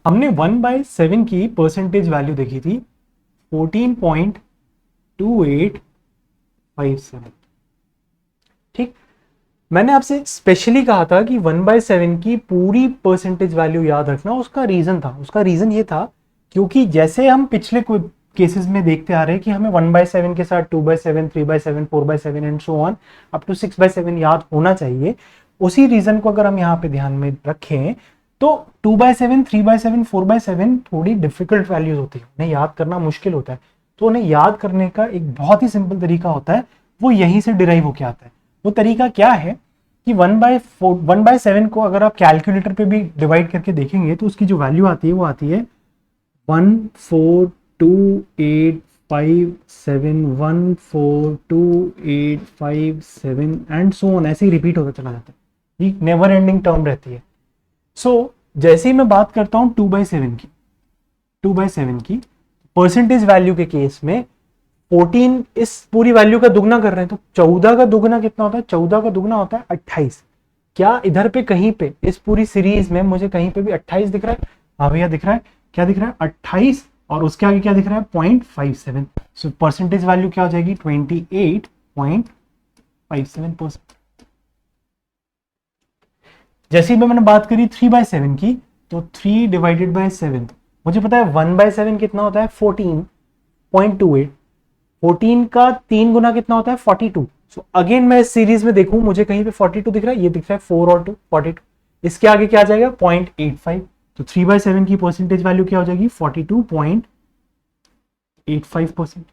हमने 1/7 की percentage value देखी थी 14.2857। ठीक, मैंने आपसे स्पेशली कहा था कि 1/7 की पूरी परसेंटेज वैल्यू याद रखना। उसका रीजन ये था क्योंकि जैसे हम पिछले केसेस में देखते आ रहे हैं कि हमें 1/7 के साथ 2/7, 3/7, 4/7 and so on up to 6/7 याद होना चाहिए। उसी रीजन को अगर हम यहाँ पे ध्यान में रखें तो 2/7, 3/7, 4/7 थोड़ी डिफिकल्ट वैल्यूज होती है, उन्हें याद करना मुश्किल होता है। तो उन्हें याद करने का एक बहुत ही सिंपल तरीका होता है, वो यहीं से डिराइव होके आता है। वो तरीका क्या है कि 1/7 को अगर आप कैलकुलेटर पे भी डिवाइड करके देखेंगे तो उसकी जो वैल्यू आती है वो आती है 142857, 142857 एंड सो ऑन, ऐसे ही रिपीट होता चला जाता है। ये नेवर एंडिंग टर्म रहती है। जैसे ही मैं बात करता हूं 2/7 की परसेंटेज वैल्यू के केस में 14 इस पूरी वैल्यू का दुगना कर रहे हैं, तो 14 का दुगना कितना होता है? 14 का दुगना होता है 28। क्या इधर पे कहीं पे इस पूरी सीरीज में मुझे कहीं पे भी 28 दिख रहा है? हाँ भैया दिख रहा है। क्या दिख रहा है? 28, और उसके आगे क्या दिख रहा है? 0.57। सो परसेंटेज वैल्यू क्या हो जाएगी? 28.57%। जैसे ही मैंने बात करी 3/7 की, तो 3/7, मुझे पता है 1/7 कितना होता है? 14.28। 14 का 3 गुना कितना होता है? 42। सो अगेन मैं इस सीरीज में देखूं, मुझे कहीं पे 42 दिख रहा है, ये दिख रहा है 4 और 2 42। इसके आगे क्या आ जाएगा? 0.85। तो 3/7 की परसेंटेज वैल्यू क्या हो जाएगी? 42.85%।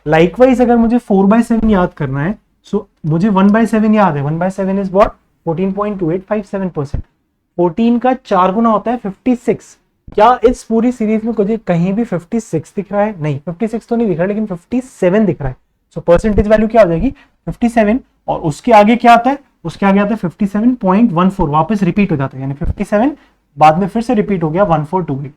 लाइकवाइज अगर मुझे 4/7 याद करना है, सो मुझे 1/7 याद है। 1/7 इज व्हाट? 14.2857%। 14 का 4 गुना होता है 56। क्या इस पूरी सीरीज में मुझे कहीं भी 56 दिख रहा है? नहीं, 56 तो नहीं दिख रहा, लेकिन 57 दिख रहा है। सो परसेंटेज वैल्यू क्या हो जाएगी? 57। और उसके आगे क्या आता है? उसके आगे आता है 57.14, वापस रिपीट हो जाता है, यानी 57 बाद में फिर से रिपीट हो गया 1428।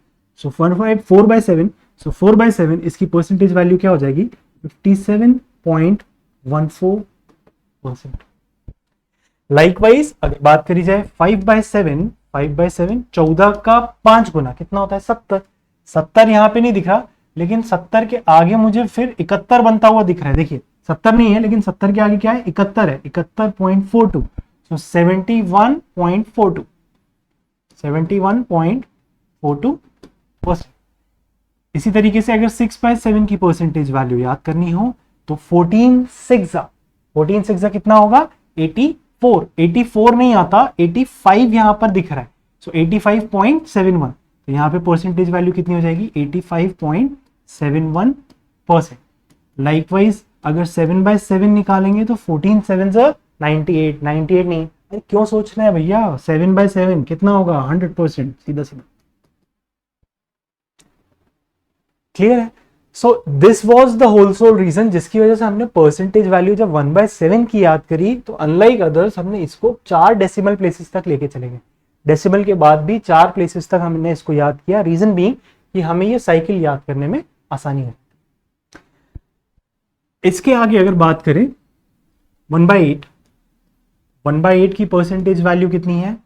सो 4/7, सो 4/7 इसकी परसेंटेज वैल्यू क्या हो जाएगी? 57.14%। लाइकवाइज अगर बात करी जाए 5/7, 14 का 5 गुना कितना होता है? 70। 70 यहां पे नहीं दिख रहा, लेकिन 70 के आगे मुझे फिर 71 बनता हुआ दिख रहा है। देखिए 70 नहीं है, लेकिन 70 के आगे क्या है? 71 है, 71.42। सो 71.42, 71.42%। इसी तरीके से अगर 6/7 की परसेंटेज वैल्यू याद करनी हो तो 14 कितना होगा? 84। 84 नहीं आता, 85 यहां पर दिख रहा है। सो 85.71, तो यहां पे परसेंटेज वैल्यू कितनी हो जाएगी? 85.71%। लाइकवाइज अगर 7/7 निकालेंगे तो 14 7 98। 98 नहीं, अरे क्यों सोचना है भैया? 7/7 कितना होगा? 100%, सीधा सीधा। क्लियर है? So this was the whole sole reason जिसकी वजह से हमने परसेंटेज वैल्यू जब 1/7 की याद करी तो अनलाइक अदर्स हमने इसको 4 डेसिमल प्लेसेस तक लेके चले गए। डेसिमल के बाद भी 4 प्लेसेस तक हमने इसको याद किया। रीजन बीइंग कि हमें ये साइकिल याद करने में आसानी है। इसके आगे अगर बात करें 1/8, 1/8 की परसेंटेज वैल्यू कितनी है?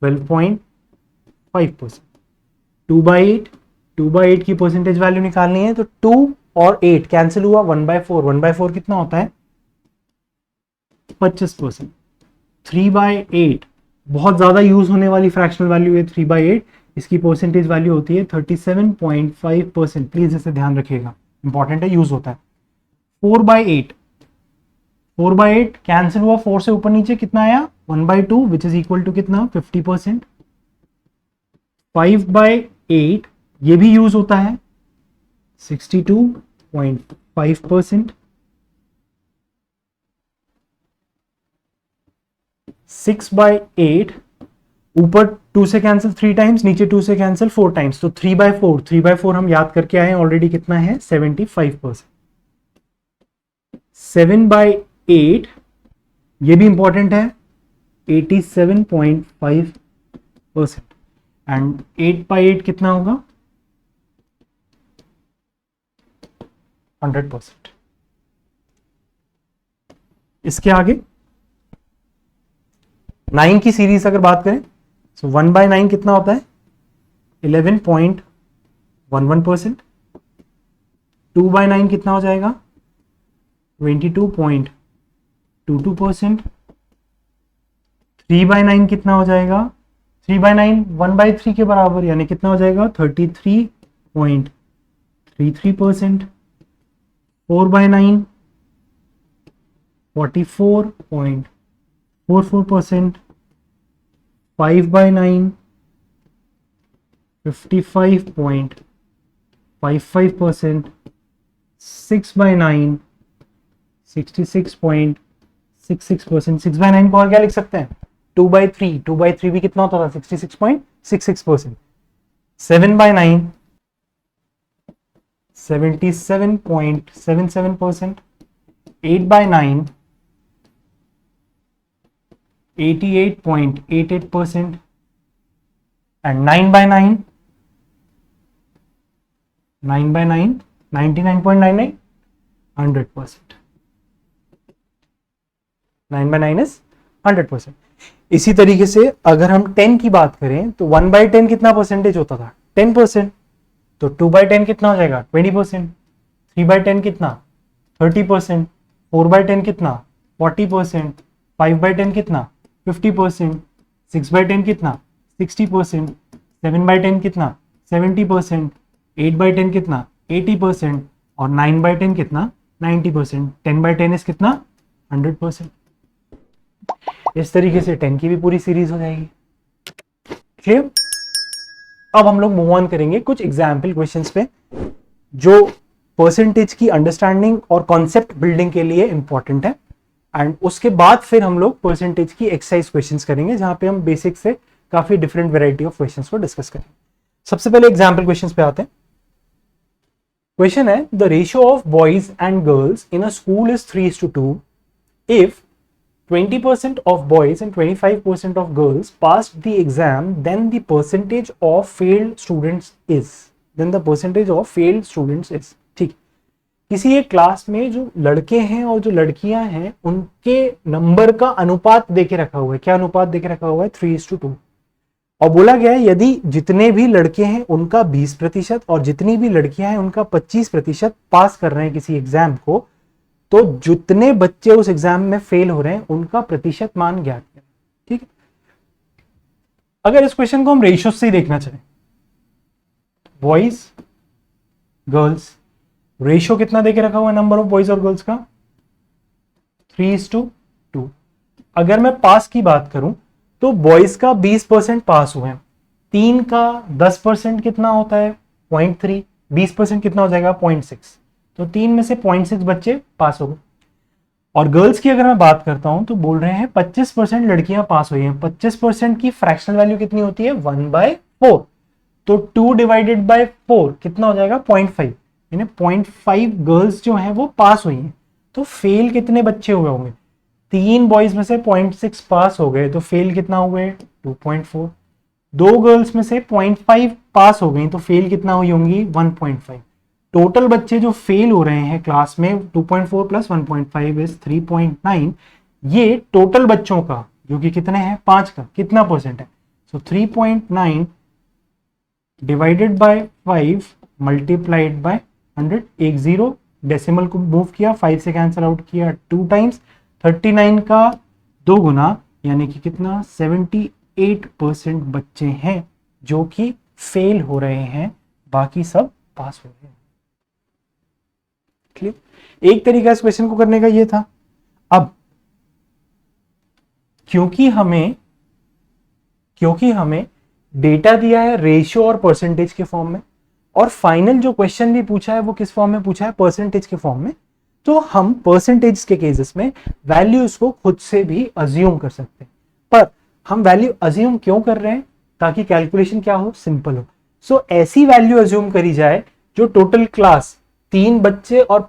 12.5%। 2/8 की परसेंटेज वैल्यू निकालनी है तो 2 और 8 कैंसिल हुआ, 1/4। 1/4 कितना होता है? 25%। 3/8 बहुत ज्यादा यूज होने वाली फ्रैक्शनल वैल्यू है 3/8। इसकी परसेंटेज वैल्यू होती है 37.5%। प्लीज इसे ध्यान रखिएगा, इंपॉर्टेंट है, यूज होता है। 4/8, 4/8 कैंसिल हुआ, 4 से ऊपर नीचे कितना आया? 1/2 विच इज इक्वल टू कितना? 50%। 5/8 ये भी यूज होता है 62.5%। 6/8 ऊपर 2 से कैंसिल 3 टाइम्स, नीचे 2 से कैंसिल 4 टाइम्स, तो 3/4। 3/4 हम याद करके आए ऑलरेडी, कितना है? 75%। 7/8 ये भी इंपॉर्टेंट है 87.5%। एंड 8/8 कितना होगा? 100%। इसके आगे 9 की सीरीज अगर बात करें तो 1/9 कितना होता है? 11.11%। 2/9 कितना हो जाएगा? 22.22%। 3/9 कितना हो जाएगा? 3/9 1/3 के बराबर, यानी कितना हो जाएगा? 33.33%। 4/9 44.44%। 5/9 55.55%। 6/9 66.66%। 6/9 को और क्या लिख सकते हैं? 2/3। 2/3 भी कितना होता था? 66.66%। 7/9 77.77%। 8/9 88.88%। and 9/9 99.99 100%। 9/9 इज 100%। इसी तरीके से अगर हम 10 की बात करें तो 1/10 कितना परसेंटेज होता था? 10%। तो 2/10 कितना हो जाएगा? 20%। 3/10 कितना? 30%। 4/10 कितना? 40%। 5/10 कितना? 50%। 6/10 कितना? 60%। 7/10 कितना? 70%। 8/10 कितना? 80%। और 9/10 कितना? 90%। 10/10 इज कितना? 100%। इस तरीके से 10 की भी पूरी सीरीज हो जाएगी। क्लियर? अब हम लोग मूव ऑन करेंगे कुछ एग्जाम्पल क्वेश्चंस पे जो परसेंटेज की अंडरस्टैंडिंग और कॉन्सेप्ट बिल्डिंग के लिए इंपॉर्टेंट है, एंड उसके बाद फिर हम लोग परसेंटेज की एक्सरसाइज क्वेश्चंस करेंगे जहां पे हम बेसिक से काफी डिफरेंट वैरायटी ऑफ क्वेश्चंस को डिस्कस करेंगे। सबसे पहले एग्जाम्पल क्वेश्चंस पे आते हैं। क्वेश्चन है, the ratio of boys and girls in a school is 3:2 if 20% of boys and 25% of girls passed the exam, then the percentage of failed students is, ठीक। किसी एक क्लास में जो लड़के हैं और जो लड़कियां हैं उनके नंबर का अनुपात देके रखा हुआ है। क्या अनुपात देके रखा हुआ है? 3:2। और बोला गया है यदि जितने भी लड़के हैं उनका 20% और जितनी भी लड़कियां हैं उनका 25% पास कर रहे हैं किसी एग्जाम को, तो जितने बच्चे उस एग्जाम में फेल हो रहे हैं उनका प्रतिशत मान ज्ञात करें। ठीक है। अगर इस क्वेश्चन को हम रेशियो से ही देखना चाहें, बॉयज गर्ल्स, रेशियो कितना देके रखा हुआ है नंबर ऑफ बॉयज और गर्ल्स का? 3:2। अगर मैं पास की बात करूं तो बॉयज का 20% पास हुए हैं, 3 का 10% कितना होता है? 0.3। 20% कितना हो जाएगा? 0.6। तो 3 में से 0.6 बच्चे पास हो गए। और गर्ल्स की अगर मैं बात करता हूं तो बोल रहे हैं 25% लड़कियां पास हुई हैं। 25% की फ्रैक्शनल वैल्यू कितनी होती है? 1/4। तो 2 डिवाइडेड बाय 4 कितना हो जाएगा? 0.5। यानी 0.5 गर्ल्स जो हैं वो पास हुई हैं। तो फेल कितने बच्चे हुए होंगे? 3 बॉयज में से 0.6 पास हो गए तो फेल कितना हुए? 2.4। 2 गर्ल्स में से 0.5 पास हो गई तो फेल कितना हुई होंगी? 1.5। टोटल बच्चे जो फेल हो रहे हैं क्लास में 2.4 प्लस 1.5 इज 3.9। ये टोटल बच्चों का जो कि कितने हैं? 5 का कितना परसेंट है? सो 3.9 डिवाइडेड बाय 5 मल्टीप्लाइड बाय 100। एक 0 डेसिमल को मूव किया, 5 से कैंसिल आउट किया 2 टाइम्स, 39 का 2 गुना, यानी कि कितना? 78% बच्चे हैं जो कि फेल हो रहे हैं, बाकी सब पास हो रहे हैं। एक तरीका इस क्वेश्चन को करने का ये था। अब क्योंकि हमें डेटा दिया है रेशियो और परसेंटेज के फॉर्म में, और फाइनल जो क्वेश्चन भी पूछा है वो किस फॉर्म में पूछा है? परसेंटेज के फॉर्म में। तो हम परसेंटेज के केसेस में वैल्यूज को खुद से भी अज्यूम कर सकते हैं। पर हम वैल्यू अज्यूम क्यों कर रहे हैं? ताकि कैलकुलेशन क्या हो? सिंपल हो। सो ऐसी वैल्यू अज्यूम करी जाए जो टोटल क्लास 3 बच्चे और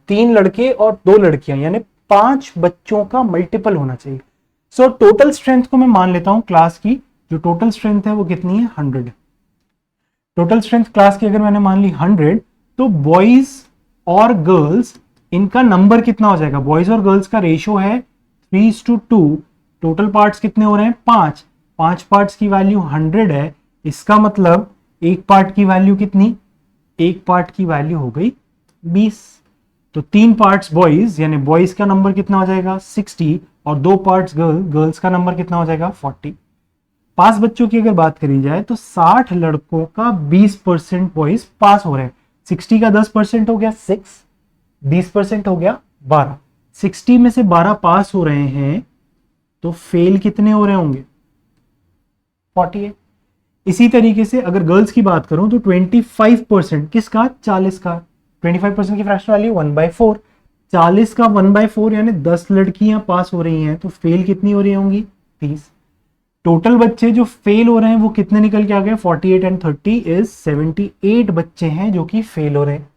3 लड़के और 2 लड़कियां यानी 5 बच्चों का मल्टीपल होना चाहिए। सो टोटल स्ट्रेंथ को मैं मान लेता हूं क्लास की, जो टोटल स्ट्रेंथ है वो कितनी है? 100। टोटल स्ट्रेंथ क्लास की अगर मैंने मान ली 100, तो बॉयज और गर्ल्स इनका नंबर कितना हो जाएगा? बॉयज और गर्ल्स का रेशियो है 3:2। टोटल पार्ट्स कितने हो रहे हैं? 5 पार्ट्स की वैल्यू 100 है, इसका मतलब एक पार्ट की वैल्यू कितनी, एक पार्ट की वैल्यू हो गई 20। तो 3 पार्ट्स बॉयज, यानी बॉयज का नंबर कितना हो जाएगा 60, और 2 पार्ट्स गर्ल्स का नंबर कितना हो जाएगा 40। पास बच्चों की अगर बात करी जाए तो 60 लड़कों का 20% बॉयज पास हो रहे हैं। 60 का 10% हो गया 6, 20% हो गया 12। 60 में से 12 पास हो रहे हैं, तो फेल कितने हो रहे होंगे 48। इसी तरीके से अगर गर्ल्स की बात करूं तो 25% किसका, 40 का। 25% की फ्रैक्शनल वैल्यू 1/4। 40 का 1/4 यानी 10 लड़कियां पास हो रही हैं, तो फेल कितनी हो रही होंगी 30। टोटल बच्चे जो फेल हो रहे हैं वो कितने निकल के आ गए, 48 एंड 30 इज 78 बच्चे हैं जो कि फेल हो रहे हैं।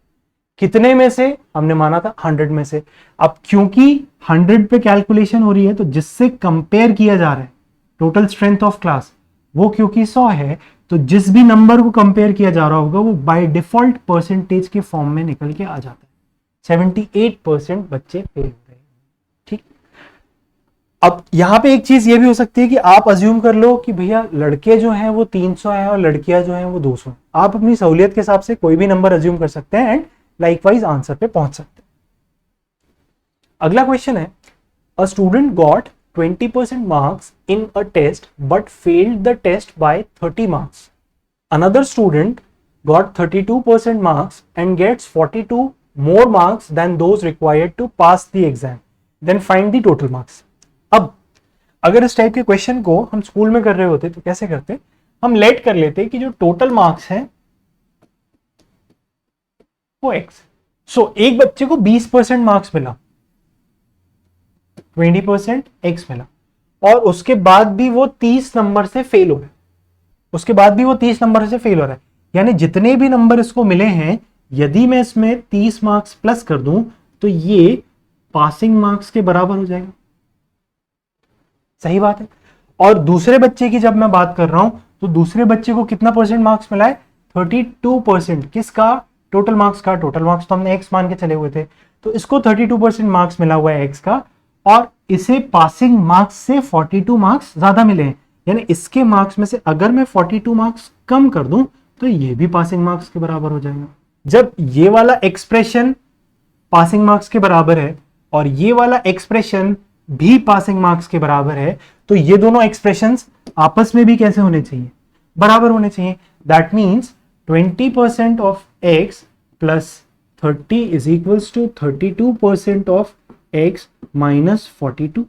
कितने में से, हमने माना था 100 में से। अब क्योंकि 100 पे कैलकुलेशन हो रही है, तो जिससे कंपेयर किया जा रहा है टोटल स्ट्रेंथ ऑफ क्लास, वो क्योंकि 100 है, तो जिस भी नंबर को कंपेयर किया जा रहा होगा वो बाय डिफॉल्ट परसेंटेज के फॉर्म में निकल के आ जाता है। 78% बच्चे फेल हो रहे हैं। ठीक। अब यहां पे एक चीज ये भी हो सकती है कि आप अज्यूम कर लो कि भैया लड़के जो हैं वो 300 हैं और लड़कियां जो हैं वो 200 हैं। आप अपनी सहूलियत के हिसाब से कोई भी नंबर अज्यूम कर सकते हैं एंड लाइकवाइज आंसर पे पहुंच सकते हैं। अगला क्वेश्चन है, a student got 20% marks in a test but failed the test by 30 marks. Another student got 32% marks and gets 42 more marks than those required to pass the exam. Then find the total marks. अब अगर इस type के question को हम school में कर रहे होते तो कैसे करते, हम लेट कर लेते कि जो टोटल मार्क्स हैं वो x। सो एक बच्चे को 20% मार्क्स मिला, 20% x मिला, और उसके बाद भी वो 30 नंबर से फेल हो रहा है। उसके बाद भी वो 30 नंबर से फेल हो रहा है, यानी जितने भी नंबर इसको मिले हैं, यदि मैं इसमें 30 मार्क्स प्लस कर दूं तो ये पासिंग मार्क्स के बराबर हो जाएगा। सही बात है। और दूसरे बच्चे की जब मैं बात कर रहा हूं तो दूसरे बच्चे को कितना परसेंट मार्क्स मिला है, 32%। किसका, टोटल मार्क्स का। टोटल मार्क्स तो हमने एक्स मान के चले हुए थे, तो इसको 32% मार्क्स मिला हुआ है एक्स का, और इसे पासिंग मार्क्स से 42 मार्क्स ज्यादा मिले हैं। यानी इसके मार्क्स में से अगर मैं 42 मार्क्स कम कर दूं तो ये भी पासिंग मार्क्स के बराबर हो जाएगा। जब ये वाला एक्सप्रेशन पासिंग मार्क्स के बराबर है और ये वाला एक्सप्रेशन भी पासिंग मार्क्स के बराबर है, तो ये दोनों एक्सप्रेशंस आपस में भी कैसे होने चाहिए, बराबर होने चाहिए। That means 20% of x plus 30 is equals to 32% of x minus 42।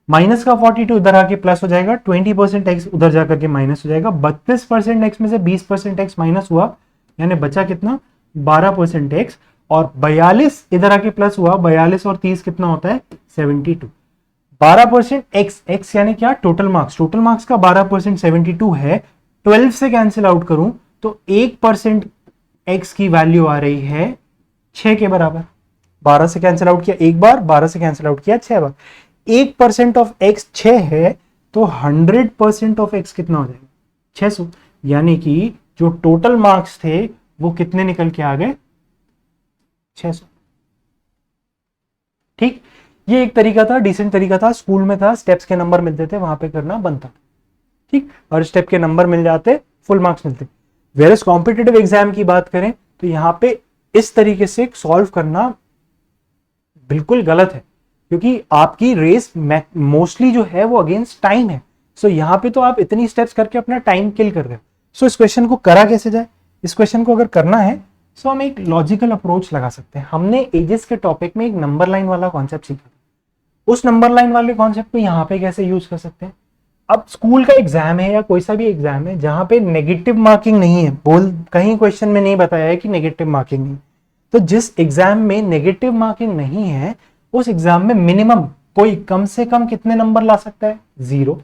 Minus का 42 इधर आके प्लस हो जाएगा, 20% एक्स उधर जाकर के माइनस हो जाएगा। 32% एक्स में से 20% एक्स माइनस हुआ, यानी बचा कितना 12% एक्स, और 42 इधर आके प्लस हुआ, 42 और 30 कितना होता है 72। 12% एक्स, एक्स यानी क्या, टोटल मार्क्स। टोटल मार्क्स का 12% 72 है। 12 से कैंसिल आउट करूं तो 1% एक्स की वैल्यू आ रही है 6 के बराबर। 12 से कैंसिल आउट किया एक बार, 12 से कैंसिल आउट किया 6 बार। 1% ऑफ एक्स 6 है, तो 100% ऑफ एक्स कितना हो जाएगा 600। यानी कि जो टोटल मार्क्स थे वो कितने निकल के आ गए 600। ठीक। ये एक तरीका था, डिसेंट तरीका था, स्कूल में था, स्टेप्स के नंबर मिलते थे, वहां पे करना बनता। ठीक। और स्टेप के नंबर मिल जाते, फुल मार्क्स मिलते। वेरस कॉम्पिटिटिव एग्जाम की बात करें तो यहां पे इस तरीके से सॉल्व करना बिल्कुल गलत है, क्योंकि आपकी रेस मोस्टली जो है वो अगेंस्ट टाइम है। सो यहां पे तो आप इतनी स्टेप्स करके अपना टाइम किल कर रहे हो। सो इस क्वेश्चन को करा कैसे जाए, इस क्वेश्चन को अगर करना है सो हम एक लॉजिकल अप्रोच लगा सकते हैं। हमने एजेस के टॉपिक में एक नंबर लाइन वाला कॉन्सेप्ट सीखा, उस नंबर लाइन वाले कॉन्सेप्ट को यहाँ पे कैसे यूज कर सकते हैं। अब स्कूल का एग्जाम है या कोई सा भी एग्जाम है जहां पे नेगेटिव मार्किंग नहीं है, बोल कहीं क्वेश्चन में नहीं बताया है कि नेगेटिव मार्किंग नहीं, तो जिस एग्जाम में नेगेटिव मार्किंग नहीं है उस एग्जाम में मिनिमम कोई कम से कम कितने नंबर ला सकता है 0,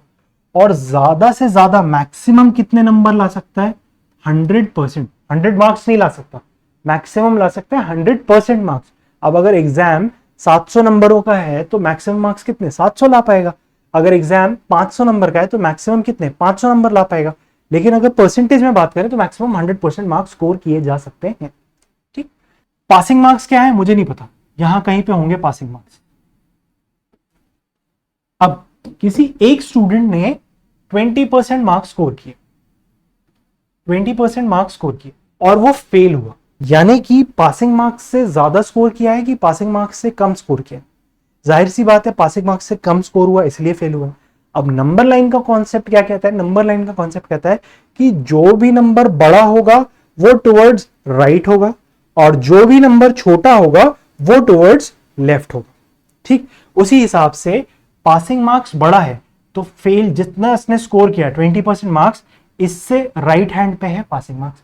और ज्यादा से ज्यादा मैक्सिमम कितने नंबर ला सकता है 100%। 100 मार्क्स नहीं ला सकता, मैक्सिमम ला सकता है 100% मार्क्स। अब अगर एग्जाम 700 नंबरों का है तो मैक्सिमम मार्क्स कितने 700 ला पाएगा। अगर एग्जाम 500 नंबर का है तो मैक्सिमम कितने 500 नंबर ला पाएगा। लेकिन अगर परसेंटेज में बात करें तो मैक्सिमम 100% मार्क्स स्कोर किए जा सकते हैं। ठीक। पासिंग मार्क्स क्या है मुझे नहीं पता, यहां कहीं पे होंगे पासिंग मार्क्स। अब किसी एक स्टूडेंट ने 20% मार्क्स स्कोर किए, 20% मार्क्स स्कोर किए और वो फेल हुआ, यानी कि पासिंग मार्क्स से ज्यादा स्कोर किया है कि पासिंग मार्क्स से कम स्कोर किया? जाहिर सी बात है पासिंग मार्क्स से कम स्कोर हुआ इसलिए फेल हुआ। अब नंबर लाइन का कॉन्सेप्ट क्या कहता है? नंबर लाइन का कॉन्सेप्ट कहता है कि जो भी नंबर बड़ा होगा वो टुवर्ड्स राइट होगा और जो भी नंबर छोटा होगा वो टुवर्ड्स लेफ्ट होगा। ठीक उसी हिसाब से पासिंग मार्क्स बड़ा है तो फेल जितना इसने स्कोर किया 20% मार्क्स, इससे राइट हैंड पे है पासिंग मार्क्स।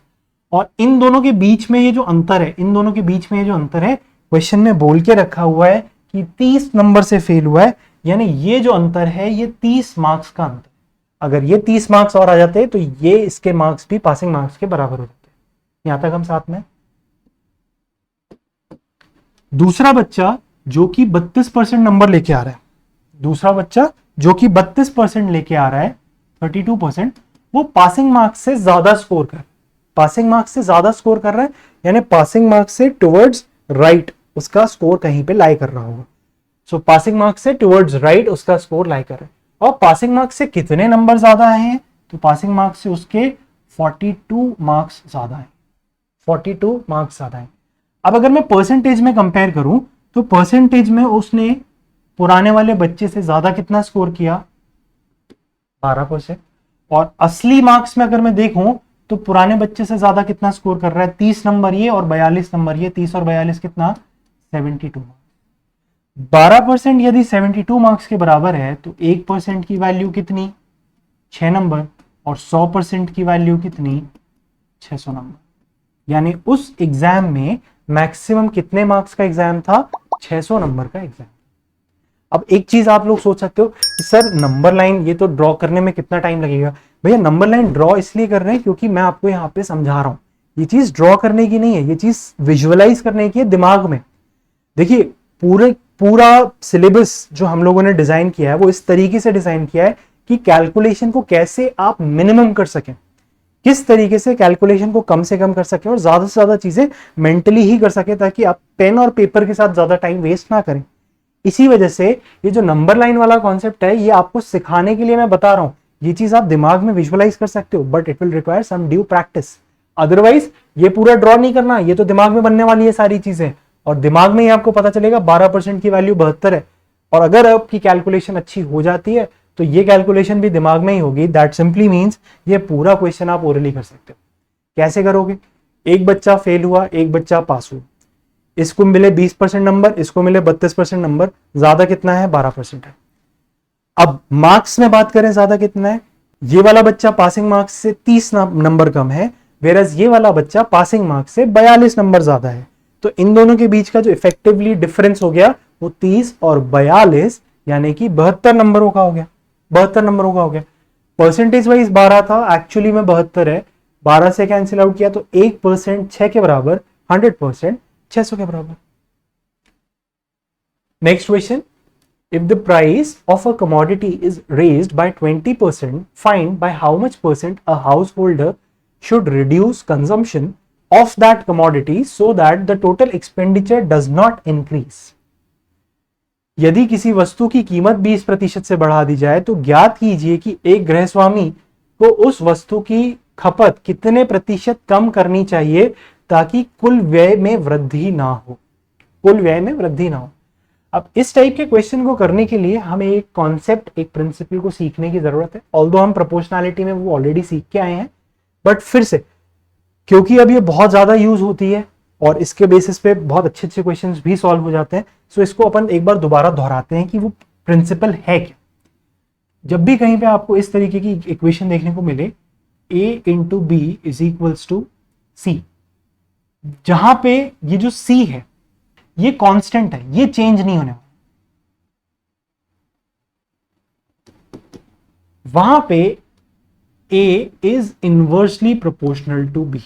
और इन दोनों के बीच में ये जो अंतर है, इन दोनों के बीच में ये जो अंतर है क्वेश्चन में बोल के रखा हुआ है कि 30 नंबर से फेल हुआ है, यानी ये जो अंतर है ये 30 मार्क्स का अंतर। अगर ये 30 मार्क्स और आ जाते तो ये इसके मार्क्स भी पासिंग मार्क्स के बराबर हो जाते। यहां तक हम साथ में। दूसरा बच्चा जो कि 32% नंबर लेके आ रहा है, दूसरा बच्चा जो कि 32% लेके आ रहा है, 32%, वो पासिंग मार्क्स से ज्यादा स्कोर कर, पासिंग मार्क्स से ज्यादा स्कोर कर रहा है, यानी पासिंग मार्क्स से टुवर्ड्स राइट उसका स्कोर कहीं पे लाई कर रहा होगा। सो पासिंग मार्क्स से टुवर्ड्स राइट उसका स्कोर लाई कर रहा है। और पासिंग मार्क्स से कितने नंबर ज्यादा आए हैं? तो पासिंग मार्क्स से उसके 42 मार्क्स ज्यादा है, 42 मार्क्स ज्यादा है। अब अगर मैं परसेंटेज में कंपेयर करूं तो परसेंटेज में उसने पुराने वाले बच्चे से ज्यादा कितना स्कोर किया? 12%। और असली मार्क्स में अगर मैं देखूं तो पुराने बच्चे से ज्यादा कितना स्कोर कर रहा है? 30 नंबर ये और 42 नंबर ये। 30 और 42 कितना? 72 मार्क्स। 12% यदि 72 मार्क्स के बराबर है तो 1% की वैल्यू कितनी? 6 नंबर। और 100% की वैल्यू कितनी? 600 नंबर। यानी उस एग्जाम में मैक्सिमम कितने मार्क्स का एग्जाम था? 600 नंबर का एग्जाम। अब एक चीज आप लोग सोच सकते हो कि सर नंबर लाइन ये तो ड्रॉ करने में कितना टाइम लगेगा? भैया नंबर लाइन ड्रॉ इसलिए कर रहे हैं क्योंकि मैं आपको यहाँ पे समझा रहा हूं, ये चीज ड्रॉ करने की नहीं है, ये चीज विजुअलाइज करने की है दिमाग में। देखिए पूरा सिलेबस जो हम लोगों ने डिजाइन किया है वो इस तरीके से डिजाइन किया है कि कैलकुलेशन को कैसे आप मिनिमम कर सकें, किस तरीके से कैलकुलेशन को कम से कम कर सके और ज्यादा से ज्यादा चीजें मेंटली ही कर सके, ताकि आप पेन और पेपर के साथ ज्यादा टाइम वेस्ट ना करें। इसी वजह से ये जो नंबर लाइन वाला कॉन्सेप्ट है ये आपको सिखाने के लिए मैं बता रहा हूं। ये चीज आप दिमाग में विजुअलाइज कर सकते हो but it will require some due practice. Otherwise ये पूरा ड्रॉ नहीं करना, ये तो दिमाग में बनने वाली है सारी चीजें और दिमाग में ही आपको पता चलेगा 12% की वैल्यू 72 है। और अगर आपकी कैलकुलेशन अच्छी हो जाती है तो ये कैलकुलेशन भी दिमाग में ही होगी। दैट सिंपली मीन्स ये पूरा क्वेश्चन आप ओरली कर सकते हो। कैसे करोगे? एक बच्चा फेल हुआ, एक बच्चा पास हुआ, इसको मिले 20% नंबर, इसको मिले 32% नंबर, ज्यादा कितना है? 12% है। अब मार्क्स में बात करें ज्यादा कितना है? ये वाला बच्चा पासिंग मार्क्स से 30 नंबर कम है, वेरस ये वाला बच्चा पासिंग मार्क्स से 42 नंबर ज्यादा है। तो इन दोनों के बीच का जो इफेक्टिवली डिफरेंस हो गया वो 30 और 42 यानी कि 72 नंबरों का हो गया, 72 नंबरों का हो गया। परसेंटेज वाइज 12 था, एक्चुअली में 72 है। 12 से कैंसिल आउट किया तो 1% 6 के बराबर, 100% 600 के बराबर। Next question, if the price of a commodity is raised by 20%, find by how much percent a householder should reduce consumption of that commodity so that the total expenditure does not increase. यदि किसी वस्तु की कीमत 20% से बढ़ा दी जाए तो ज्ञात कीजिए कि एक गृहस्वामी को उस वस्तु की खपत कितने प्रतिशत कम करनी चाहिए ताकि कुल व्यय में वृद्धि ना हो, कुल व्यय में वृद्धि ना हो। अब इस टाइप के क्वेश्चन को करने के लिए हमें एक कॉन्सेप्ट, एक प्रिंसिपल को सीखने की जरूरत है। ऑल्दो हम प्रोपोर्शनैलिटी में वो ऑलरेडी सीख के आए हैं, बट फिर से क्योंकि अब ये बहुत ज्यादा यूज होती है और इसके बेसिस पे बहुत अच्छे अच्छे क्वेश्चंस भी सॉल्व हो जाते हैं, सो इसको अपन एक बार दोबारा दोहराते हैं कि वो प्रिंसिपल है क्या। जब भी कहीं पे आपको इस तरीके की इक्वेशन देखने को मिले, a into B is equals to c, जहां पे ये जो c है ये कांस्टेंट है, ये चेंज नहीं होने वाला, वहां पे a is inversely proportional to b,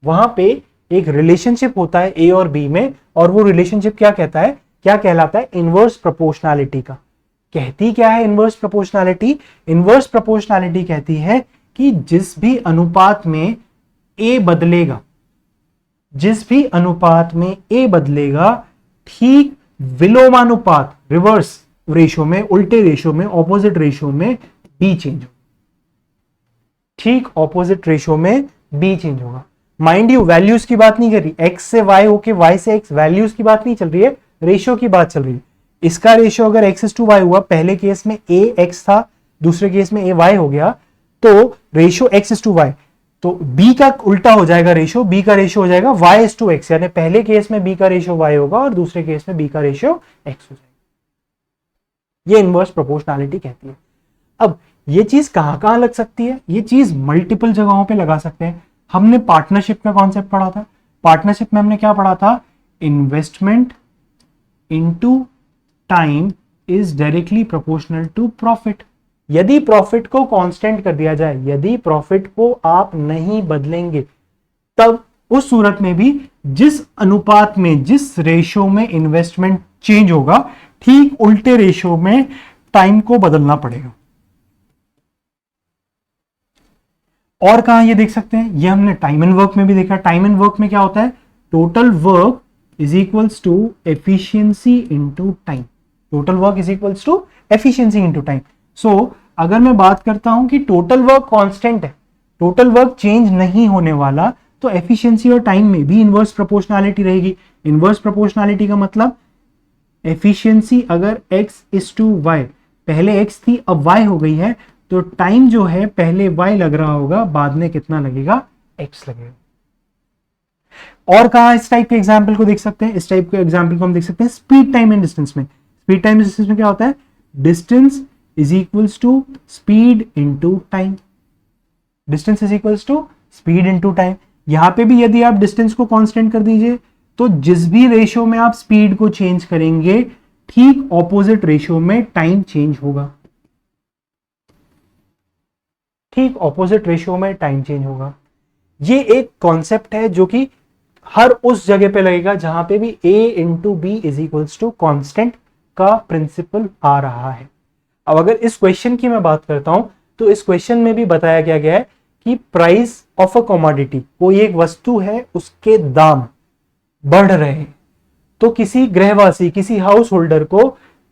वहां पे एक रिलेशनशिप होता है a और b में, और वो रिलेशनशिप क्या कहता है, क्या कहलाता है? इनवर्स प्रोपोर्शनैलिटी का। कहती क्या है इनवर्स प्रोपोर्शनैलिटी? इनवर्स प्रोपोर्शनैलिटी कहती है कि जिस भी अनुपात में a बदलेगा, जिस भी अनुपात में a बदलेगा, ठीक विलोमानुपात, रिवर्स रेशो में, उल्टे रेशो में, ऑपोजिट रेशो में b चेंज हो। ठीक ऑपोजिट रेशियो में बी चेंज होगा। माइंड यू वैल्यूज की बात नहीं कर रही, एक्स से वाई होके वाई से एक्स, वैल्यूज की बात नहीं चल रही है, रेशियो की बात चल रही है। इसका रेशियो अगर एक्स इज टू वाई हुआ, पहले केस में ए एक्स था, दूसरे केस में ए वाई हो गया, तो ratio x is to y, तो बी का उल्टा हो जाएगा रेशियो, बी का रेशियो हो जाएगा वाई इज टू एक्स, यानी पहले केस में बी का रेशियो वाई होगा और दूसरे केस में बी का रेशियो एक्स हो जाएगा। ये इनवर्स प्रोपोर्शनैलिटी कहती है। अब ये चीज कहां लग सकती है? ये चीज मल्टीपल जगहों पे लगा सकते हैं। हमने पार्टनरशिप का कॉन्सेप्ट पढ़ा था, पार्टनरशिप में हमने क्या पढ़ा था? Investment into time is directly proportional to profit. यदि प्रॉफिट को कांस्टेंट कर दिया जाए, यदि प्रॉफिट को आप नहीं बदलेंगे, तब उस सूरत में भी जिस अनुपात में, जिस रेशियो में इन्वेस्टमेंट चेंज होगा, ठीक उल्टे रेशियो में टाइम को बदलना पड़ेगा। और कहां ये देख सकते हैं? ये हमने टाइम एंड वर्क में भी देखा। टाइम एंड वर्क में क्या होता है? Total work is equals to efficiency into time. Total work is equals to efficiency into time. So अगर मैं बात करता हूं कि टोटल वर्क कांस्टेंट है, टोटल वर्क चेंज नहीं होने वाला, तो एफिशिएंसी और टाइम में भी इनवर्स प्रोपोर्शनैलिटी रहेगी। इनवर्स प्रोपोर्शनैलिटी का मतलब एफिशिएंसी अगर x इज टू वाई, पहले x थी अब y हो गई है, तो टाइम जो है पहले y लग रहा होगा, बाद में कितना लगेगा? x लगेगा। और कहा इस टाइप के एग्जाम्पल को देख सकते हैं? इस टाइप के एग्जाम्पल को हम देख सकते हैं स्पीड टाइम एंड डिस्टेंस में। स्पीड टाइम डिस्टेंस में क्या होता है? Distance is equals to speed into time. Distance is equals to speed into time. यहां पे भी यदि आप डिस्टेंस को कांस्टेंट कर दीजिए, तो जिस भी रेशियो में आप स्पीड को चेंज करेंगे, ठीक ऑपोजिट रेशियो में टाइम चेंज होगा। ठीक ऑपोजिट रेशियो में टाइम चेंज होगा। ये एक कॉन्सेप्ट है जो कि हर उस जगह पे लगेगा जहां पे भी a into B is equals to constant का प्रिंसिपल आ रहा है। अब अगर इस क्वेश्चन की मैं बात करता हूं, तो इस क्वेश्चन में भी बताया गया है कि प्राइस ऑफ अ कमोडिटी, कोई एक वस्तु है, उसके दाम बढ़ रहे हैं, तो किसी गृहवासी, किसी हाउस होल्डर को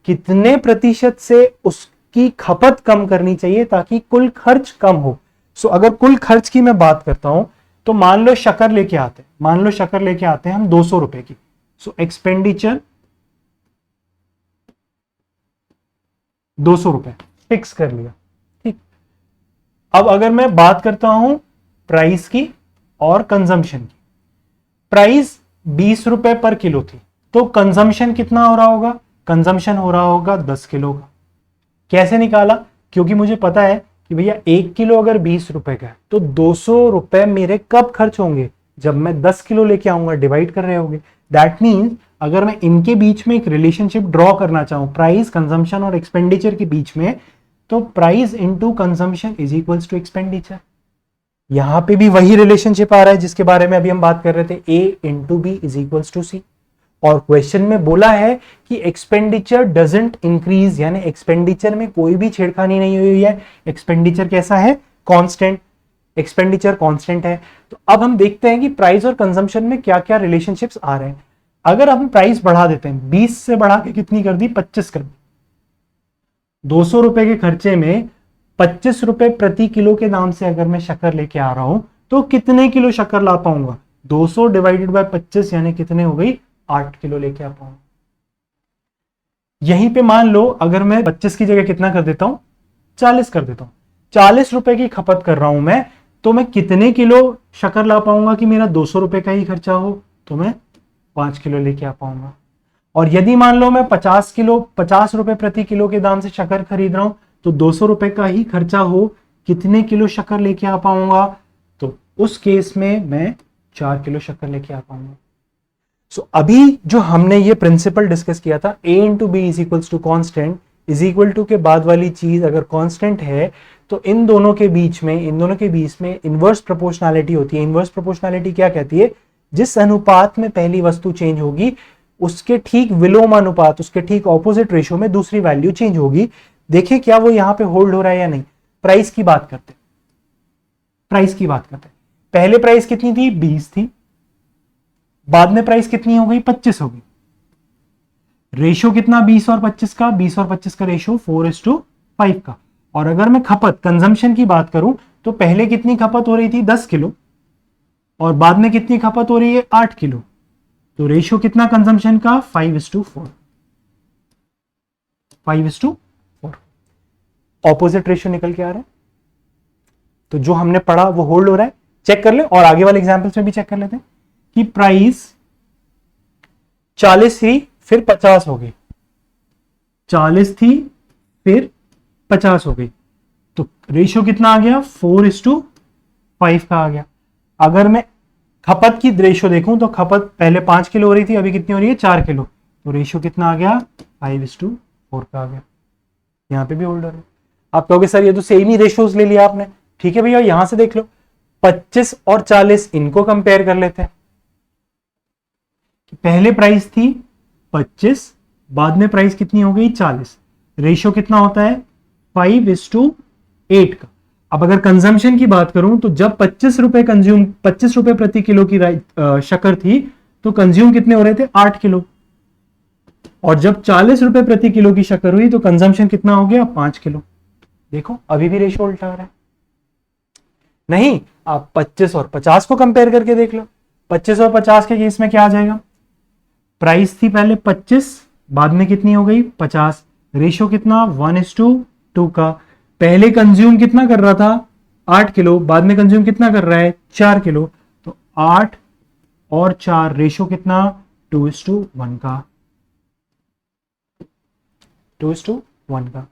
कितने प्रतिशत से उसकी खपत कम करनी चाहिए ताकि कुल खर्च कम हो। सो अगर कुल खर्च की मैं बात करता हूं, तो मान लो शक्कर लेके आते हैं, मान लो शक्कर लेके आते हैं हम 200 रुपए की। सो एक्सपेंडिचर 200 रुपए फिक्स कर लिया, ठीक। अब अगर मैं बात करता हूं प्राइस की और कंजम्पशन की, प्राइस 20 रुपए पर किलो थी, तो कंजम्पशन कितना हो रहा होगा? कंजम्पशन हो रहा होगा 10 किलो का। कैसे निकाला? क्योंकि मुझे पता है कि भैया 1 किलो अगर 20 रुपए का है, तो 200 रुपए मेरे कब खर्च होंगे? जब मैं 10 किलो लेके आऊंगा, डिवाइड कर रहे होंगे। दैट मीन्स अगर मैं इनके बीच में एक रिलेशनशिप ड्रॉ करना चाहूं, प्राइस, कंजम्पशन और एक्सपेंडिचर के बीच में, तो price into consumption is equals to expenditure. यहां पे भी वही रिलेशनशिप आ रहा है जिसके बारे में अभी हम बात कर रहे थे, a into B is equals to c. और क्वेश्चन में बोला है कि एक्सपेंडिचर डजंट इंक्रीज, यानी एक्सपेंडिचर में कोई भी छेड़खानी नहीं हुई है। एक्सपेंडिचर कैसा है? कांस्टेंट। एक्सपेंडिचर कांस्टेंट है। तो अब हम देखते हैं कि प्राइस और कंजम्पशन में क्या क्या रिलेशनशिप्स आ रहे हैं। अगर हम प्राइस बढ़ा देते हैं, 20 से बढ़ा के कितनी कर दी? 25 कर दी। 200 रुपए के खर्चे में 25 रुपए प्रति किलो के दाम से अगर मैं शक्कर लेके आ रहा हूं, तो कितने किलो शक्कर ला पाऊंगा? 200 डिवाइडेड बाय 25 यानी कितने हो गई? 8 किलो लेके आ पाऊंगा। यहीं पे मान लो अगर मैं 25 की जगह कितना कर देता हूं? 40 कर देता हूं। 40 रुपए की खपत कर रहा हूं मैं, तो मैं कितने किलो शक्कर ला पाऊंगा कि मेरा 200 रुपए का ही खर्चा हो? तो मैं 5 किलो लेके आ पाऊंगा। और यदि मान लो मैं 50 रुपए प्रति किलो के दाम से शक्कर खरीद रहा हूं, तो 200 रुपए का ही खर्चा हो, कितने किलो शक्कर लेके आ पाऊंगा? तो उस केस में मैं 4 किलो शक्कर लेके आ पाऊंगा। सो अभी जो हमने ये प्रिंसिपल डिस्कस किया था, a into B is equals to constant is equal to के बाद वाली चीज अगर कांस्टेंट है, तो इन दोनों के बीच में इनवर्स प्रोपोर्शनैलिटी होती है। इनवर्स प्रोपोर्शनैलिटी क्या कहती है? जिस अनुपात में पहली वस्तु चेंज होगी, उसके ठीक विलोमानुपात, उसके ठीक ऑपोजिट रेशियो में दूसरी वैल्यू चेंज होगी। देखिए क्या वो यहां पे होल्ड हो रहा है या नहीं। प्राइस की बात करते, पहले प्राइस कितनी थी? 20 थी, बाद में प्राइस कितनी हो गई? 25 हो गई। रेशियो कितना 20 और 25 का? 20 और 25 का रेशियो 4:5 का। और अगर मैं खपत, कंजम्पशन की बात करूं, तो पहले कितनी खपत हो रही थी 10 किलो और बाद में कितनी खपत हो रही है 8 किलो, तो रेशियो कितना कंजम्पशन का 5:4, 5:4 ऑपोजिट रेशियो निकल के आ रहा है। तो जो हमने पढ़ा वो होल्ड हो रहा है, चेक कर ले और आगे वाले एग्जांपल्स में भी चेक कर लेते हैं कि प्राइस 40 थी फिर 50 हो गई, 40 थी फिर 50 हो गई, तो रेशियो कितना आ गया 4:5 का आ गया। अगर मैं खपत की रेशियो देखूं तो खपत पहले 5 किलो हो रही थी, अभी कितनी हो रही है 4 किलो, तो रेशियो कितना आ गया 5:4 का आ गया। यहां पे भी होल्डर है। आप कहोगे सर ये तो सेम ही रेशियोज ले लिया आपने, ठीक है भैया यहां से देख लो 25 और 40 इनको कंपेयर कर लेते हैं। पहले प्राइस थी 25, बाद में प्राइस कितनी हो गई 40, रेशियो कितना होता है 5:8 का। अब अगर कंजम्पशन की बात करूं तो जब 25 रुपए प्रति किलो की शक्कर थी तो कंज्यूम कितने हो रहे थे 8 किलो, और जब 40 रुपए प्रति किलो की शक्कर हुई तो कंजम्पशन कितना हो गया 5 किलो। देखो अभी भी रेशियो उल्टा आ रहा है। नहीं, आप 25 और 50 को कंपेयर करके देख लो। 25 और 50 के केस में क्या आ जाएगा, प्राइस थी पहले 25, बाद में कितनी हो गई 50, रेशियो कितना 1:2 का। पहले कंज्यूम कितना कर रहा था 8 किलो, बाद में कंज्यूम कितना कर रहा है 4 किलो, तो 8 और 4 रेशियो कितना 2:1 का, 2:1 का।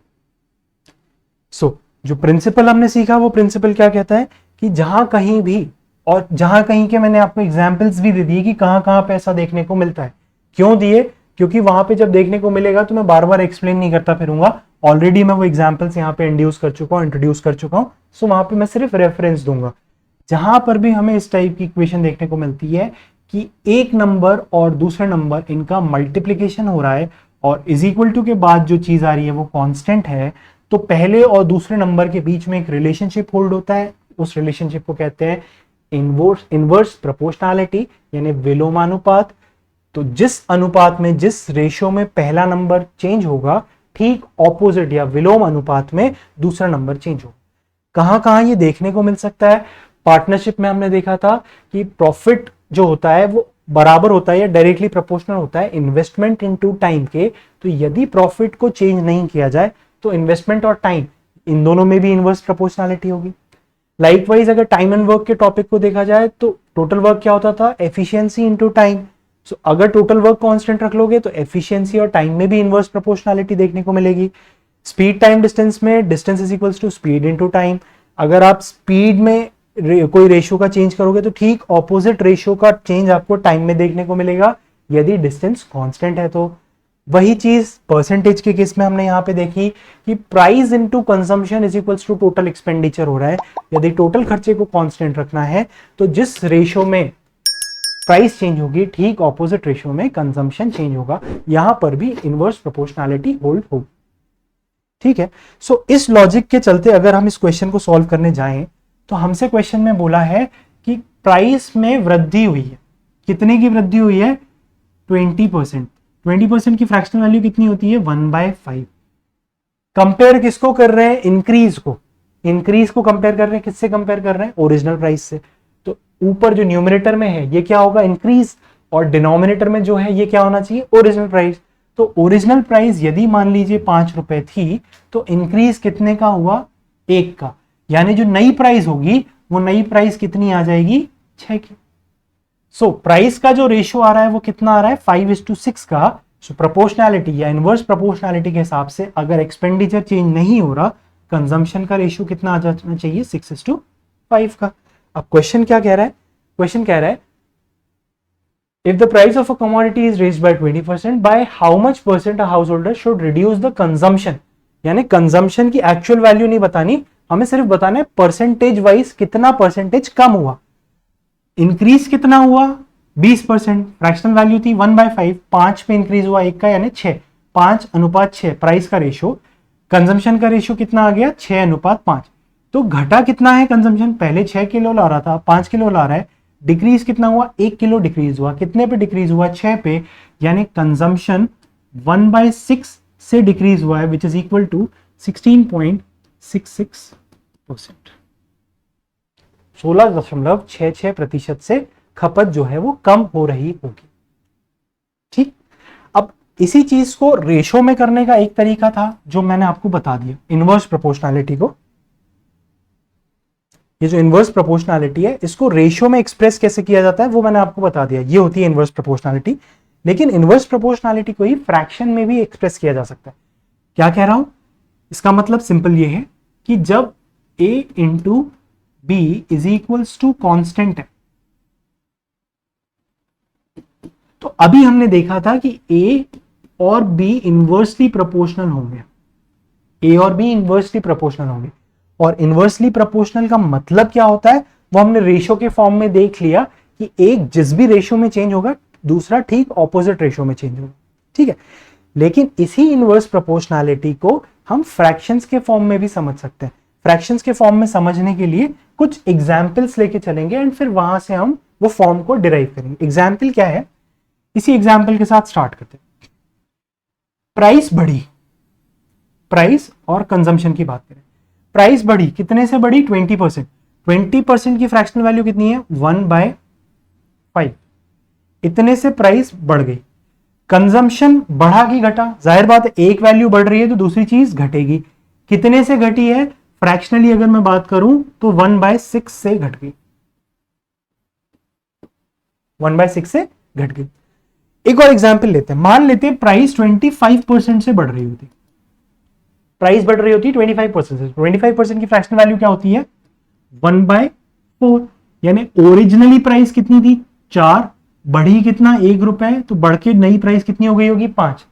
सो जो प्रिंसिपल हमने सीखा वो प्रिंसिपल क्या कहता है कि जहां कहीं भी, और जहां कहीं के मैंने आपको एग्जांपल्स भी दे दिए कि कहां कहां पे ऐसा देखने को मिलता है। क्यों दिए, क्योंकि वहां पे जब देखने को मिलेगा तो मैं बार बार एक्सप्लेन नहीं करता फिरूंगा, ऑलरेडी मैं वो एग्जांपल्स यहाँ पे इंट्रोड्यूस कर चुका हूं। सो वहां पे मैं सिर्फ रेफरेंस दूंगा। जहां पर भी हमें इस टाइप की इक्वेशन देखने को मिलती है कि एक नंबर और दूसरे नंबर इनका मल्टीप्लीकेशन हो रहा है और इज इक्वल टू के बाद जो चीज आ रही है वो कांस्टेंट है, तो पहले और दूसरे नंबर के बीच में एक रिलेशनशिप होल्ड होता है। उस रिलेशनशिप को कहते हैं इनवर्स प्रोपोर्शनैलिटी, यानी विलोमानुपात। तो जिस अनुपात में, जिस रेशियो में पहला नंबर चेंज होगा, ठीक ऑपोजिट या विलोम अनुपात में दूसरा नंबर चेंज होगा। कहां कहां ये देखने को मिल सकता है, पार्टनरशिप में हमने देखा था कि प्रॉफिट जो होता है वो बराबर होता है या डायरेक्टली प्रोपोर्शनल होता है इन्वेस्टमेंट इनटू टाइम के। तो यदि प्रॉफिट को चेंज नहीं किया जाए तो इन्वेस्टमेंट और टाइम इन दोनों में भी इनवर्स प्रोपोर्शनैलिटी होगी। लाइकवाइज अगर टाइम एंड वर्क के टॉपिक को देखा जाए तो टोटल वर्क क्या होता था, एफिशिएंसी इनटू टाइम। सो अगर टोटल वर्क कांस्टेंट रख लोगे तो एफिशिएंसी और टाइम में भी इनवर्स प्रोपोर्शनैलिटी देखने को मिलेगी। स्पीड टाइम डिस्टेंस में distance is equals to speed into time. अगर आप स्पीड में कोई रेशियो का चेंज करोगे तो ठीक ऑपोजिट रेशियो का चेंज आपको टाइम में देखने को मिलेगा यदि डिस्टेंस कांस्टेंट है तो। वही चीज परसेंटेज के केस में हमने यहां पे देखी कि price into consumption is equals to total expenditure हो रहा है। यदि टोटल खर्चे को कांस्टेंट रखना है तो जिस रेशियो में प्राइस चेंज होगी ठीक ऑपोजिट रेशियो में कंजम्पशन चेंज होगा। यहां पर भी इनवर्स प्रोपोर्शनैलिटी होल्ड होगी। ठीक है, सो इस लॉजिक के चलते अगर हम इस क्वेश्चन को सॉल्व करने जाएं तो हमसे क्वेश्चन में बोला है कि प्राइस में वृद्धि हुई है। कितने की वृद्धि हुई है 20%। 20% की फ्रैक्शनल वैल्यू कितनी होती है 1/5। कंपेयर किसको कर रहे हैं, इंक्रीज को। इंक्रीज को कंपेयर कर रहे हैं, किससे कंपेयर कर रहे हैं, ओरिजिनल प्राइस से। तो ऊपर जो न्यूमरेटर में है ये क्या होगा इंक्रीज, और डिनोमिनेटर में जो है ये क्या होना चाहिए ओरिजिनल प्राइस। तो ओरिजिनल प्राइस यदि मान लीजिए 5 रुपए थी तो इंक्रीज कितने का हुआ 1 का, यानी जो नई प्राइस होगी वो नई प्राइस कितनी आ जाएगी 6 की। सो प्राइस का जो रेशियो आ रहा है वो कितना आ रहा है 5:6 का। सो प्रोपोर्शनैलिटी या इनवर्स प्रोपोर्शनैलिटी के हिसाब से अगर एक्सपेंडिचर चेंज नहीं हो रहा, कंजम्पशन का रेशियो कितना आ जाना चाहिए 6:5 का। अब क्वेश्चन क्या कह रहा है, क्वेश्चन कह रहा है if the price of a commodity is raised by 20%, by how much percent a householder should reduce the consumption। यानी कंजम्पशन की एक्चुअल वैल्यू नहीं बतानी, हमें सिर्फ बताना है परसेंटेज वाइज कितना परसेंटेज कम हुआ। इंक्रीज कितना हुआ 20%, फ्रैक्शनल वैल्यू थी 1/5, 5 पे इंक्रीज हुआ 1 का यानी 6, 5:6 प्राइस का रेशियो। कंजम्पशन का रेशियो कितना आ गया 6:5। तो घटा कितना है कंजम्पशन, पहले 6 किलो ला रहा था 5 किलो ला रहा है, डिक्रीज कितना हुआ 1 किलो डिक्रीज हुआ, कितने पे डिक्रीज हुआ 6 पे, यानी कंजम्पशन 1/6 से डिक्रीज हुआ है विच इज इक्वल टू 16.66%। 16.66% से खपत जो है वो कम हो रही होगी। ठीक, अब इसी चीज को रेशो में करने का एक तरीका था जो मैंने आपको बता दिया, इनवर्स प्रोपोर्शनैलिटी को। ये जो इनवर्स प्रोपोर्शनैलिटी है इसको रेशियो में एक्सप्रेस कैसे किया जाता है वो मैंने आपको बता दिया, ये होती है इनवर्स प्रोपोर्शनैलिटी। लेकिन इनवर्स प्रोपोर्शनैलिटी को ही फ्रैक्शन में भी एक्सप्रेस किया जा सकता है। क्या कह रहा हूं, इसका मतलब सिंपल ये है कि जब a into B is equals to constant है, तो अभी हमने देखा था कि a और b इनवर्सली प्रोपोर्शनल होंगे, a और b इनवर्सली प्रोपोर्शनल होंगे। और इनवर्सली प्रोपोर्शनल का मतलब क्या होता है वो हमने रेशियो के फॉर्म में देख लिया कि एक जिस भी रेशियो में चेंज होगा दूसरा ठीक ऑपोजिट रेशियो में चेंज होगा। ठीक है, लेकिन इसी इनवर्स प्रोपोर्शनैलिटी को हम फ्रैक्शंस के फॉर्म में भी समझ सकते हैं। फ्रैक्शंस के फॉर्म में समझने के लिए कुछ एग्जाम्पल्स लेके चलेंगे एंड फिर वहां से हम वो फॉर्म को डिराइव करेंगे। एग्जाम्पल क्या है, इसी एग्जाम्पल के साथ स्टार्ट करते हैं। प्राइस बढ़ी, प्राइस और कंजम्पशन की बात करें, प्राइस बढ़ी, कितने से बढ़ी, 20%। 20% की फ्रैक्शनल वैल्यू कितनी है, 1/5। इतने से प्राइस बढ़ गई। कंजम्पशन बढ़ा कि घटा, जाहिर बात है एक वैल्यू बढ़ रही है तो दूसरी चीज घटेगी। कितने से घटी है, फ्रैक्शनली अगर मैं बात करूं तो 1/6 से घट गई, 1/6 से घट गई। एक और एग्जांपल लेते हैं, मान लेते हैं प्राइस 25% से बढ़ रही होती, प्राइस बढ़ रही होती है 25% से। 25% की फ्रैक्शनल वैल्यू क्या होती है, 1/4। यानी ओरिजिनली प्राइस कितनी थी, 4, बढ़ी कितना, 1 रुपए, तो बढ़ के नई प्राइस कितनी हो गई होगी, 5।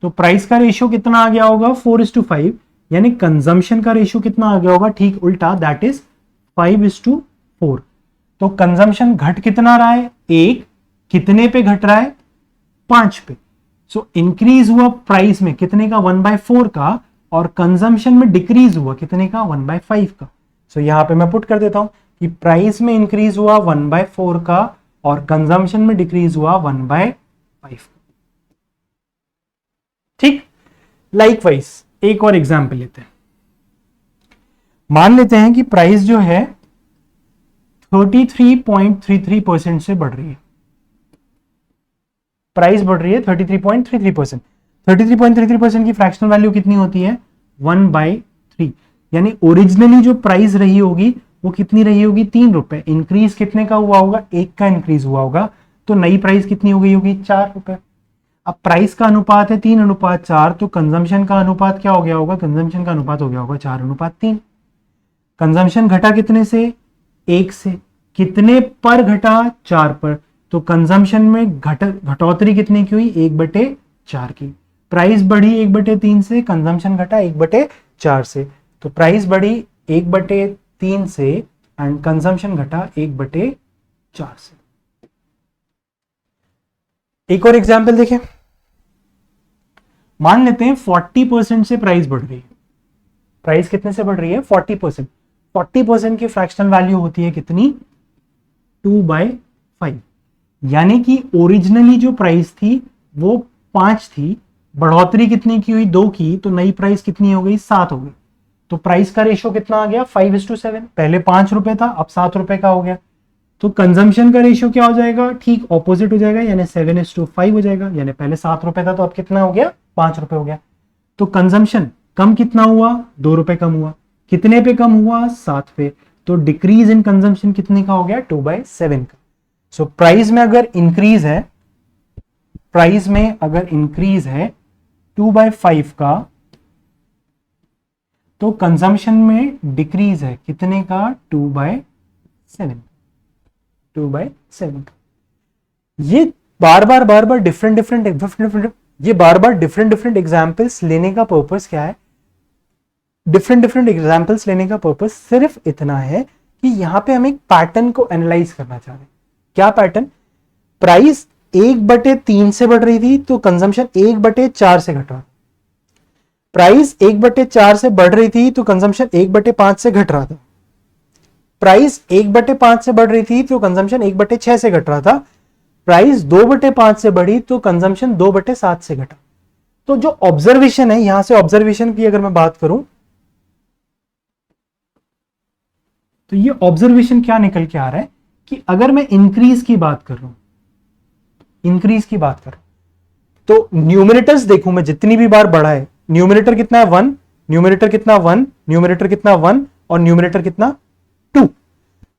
तो प्राइस का रेशियो कितना आ गया होगा, 4:5। यानी कंजम्पशन का रेशियो कितना आ गया होगा, ठीक उल्टा, दैट इज 5:4। तो कंजम्पशन घट कितना रहा है, 1, कितने पे घट रहा है, 5 पे। सो इंक्रीज हुआ प्राइस में कितने का, 1/4 का, और कंजम्पशन में डिक्रीज हुआ कितने का, 1/5 का। सो यहां पे मैं पुट कर देता हूं कि प्राइस में इंक्रीज हुआ 1/4 का और कंजम्पशन में डिक्रीज हुआ 1/5। ठीक, लाइकवाइज एक और एग्जांपल लेते हैं। मान लेते हैं कि प्राइस जो है 33.33% से बढ़ रही है, प्राइस बढ़ रही है 33.33%। 33.33% की फ्रैक्शनल वैल्यू कितनी होती है, 1/3। यानी ओरिजिनली जो प्राइस रही होगी वो कितनी रही होगी, 3 रुपए। इंक्रीज कितने का हुआ होगा, 1 का इंक्रीज हुआ होगा, तो नई प्राइस कितनी हो गई होगी, 4 रुपए। अब प्राइस का अनुपात है 3:4, तो कंजम्पशन का अनुपात क्या हो गया होगा, कंजम्पशन का अनुपात हो गया होगा 4:3। कंजम्पशन घटा कितने से, 1 से, कितने पर घटा, 4 पर। तो कंजम्पशन में घटोतरी कितने की हुई, 1/4 की। प्राइस बढ़ी 1/3 से, कंजम्पशन घटा 1/4 से। तो प्राइस बढ़ी 1/3 से एंड कंजम्पशन घटा 1/4 से। एक और एग्जांपल देखें, मान लेते हैं 40% से प्राइस बढ़ रही है। प्राइस कितने से बढ़ रही है, 40%। 40% की फ्रैक्शनल वैल्यू होती है कितनी, 2/5। यानी कि ओरिजिनली जो प्राइस थी वो 5 थी, बढ़ोतरी कितनी की हुई, 2 की, तो नई प्राइस कितनी हो गई, 7 हो गई। तो प्राइस का रेशियो कितना आ गया, 5:7। पहले 5 रुपए था, अब 7 रुपए का हो गया। तो कंजम्पशन का रेशियो क्या हो जाएगा, ठीक ऑपोजिट हो जाएगा, यानी 7:5 हो जाएगा। यानी पहले 7 रुपए था तो अब कितना हो गया, 5 रुपए हो गया। तो कंजम्पशन कम कितना हुआ, 2 रुपए कम हुआ। कितने पे कम हुआ, 7 पे। तो डिक्रीज इन कंजम्पशन कितने का हो गया, 2/7 का। सो प्राइस में अगर इंक्रीज है, प्राइस में अगर इंक्रीज है 2/5 का, तो कंजम्पशन में डिक्रीज है कितने का, 2/7। 2/7 का। ये बार बार डिफरेंट डिफरेंट एग्जांपल्स लेने का पर्पस क्या है, डिफरेंट एग्जांपल्स लेने का पर्पस सिर्फ इतना है कि यहां पे हम एक पैटर्न को एनालाइज करना चाह रहे हैं। क्या पैटर्न, प्राइस 1/3 से बढ़ रही थी तो कंजम्पशन 1/4 से घट रहा, प्राइस 1/4 से बढ़ रही थी तो कंजम्पशन 1/5 से घट रहा था, प्राइस 1/5 से बढ़ रही थी तो कंजम्पशन 1/6 से घट रहा था, प्राइस 2/5 से बढ़ी तो कंजम्पशन 2/7 से घटा। तो जो ऑब्जर्वेशन है, यहां से ऑब्जर्वेशन की अगर मैं बात करूं, तो ये ऑब्जर्वेशन क्या निकल के आ रहा है कि अगर मैं इंक्रीज की बात कर रहा हूं, इंक्रीज की बात कर रहा हूं, तो न्यूमरेटर्स देखूं मैं जितनी भी बार बढ़ा है, न्यूमरेटर कितना है 1, न्यूमरेटर कितना 1, न्यूमरेटर कितना 1 और न्यूमरेटर कितना 2।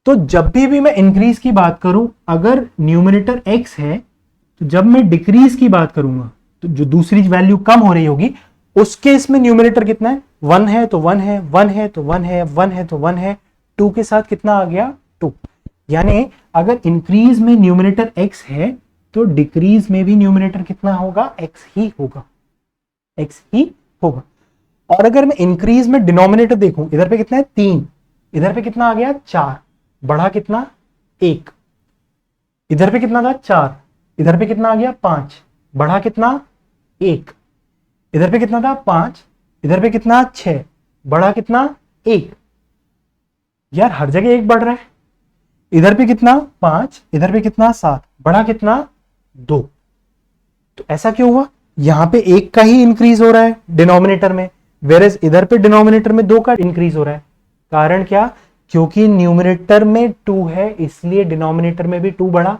तो जब भी मैं इंक्रीज की बात करूं, अगर न्यूमरेटर x है, तो जब मैं डिक्रीज की बात करूंगा तो जो दूसरी वैल्यू कम हो रही होगी उस केस में न्यूमरेटर कितना है 1 है तो 1 है, 1 है तो 1 है, 1 है तो 1 है, 2 के साथ कितना आ गया 2। यानी अगर इंक्रीज में न्यूमरेटर x है तो डिक्रीज में भी न्यूमरेटर कितना होगा, x ही होगा, x ही होगा। और अगर मैं इंक्रीज में डिनोमिनेटर देखूं, इधर पे कितना है 3, इधर पे कितना आ गया 4, बढ़ा कितना 1, इधर पे कितना था 4, इधर पे कितना आ गया 5, बढ़ा कितना 1, इधर पे कितना था 5, इधर पे कितना 6, बढ़ा कितना 1। यार हर जगह 1 बढ़ रहा है, इधर पे कितना 5, इधर पे कितना 7, बढ़ा कितना 2। तो ऐसा क्यों हुआ, यहां पे 1 का ही इंक्रीज हो रहा है डिनोमिनेटर में, वेरेज इधर पे डिनोमिनेटर में 2 का इंक्रीज हो रहा है। कारण क्या, क्योंकि न्यूमरेटर में 2 है इसलिए डिनोमिनेटर में भी 2 बढ़ा,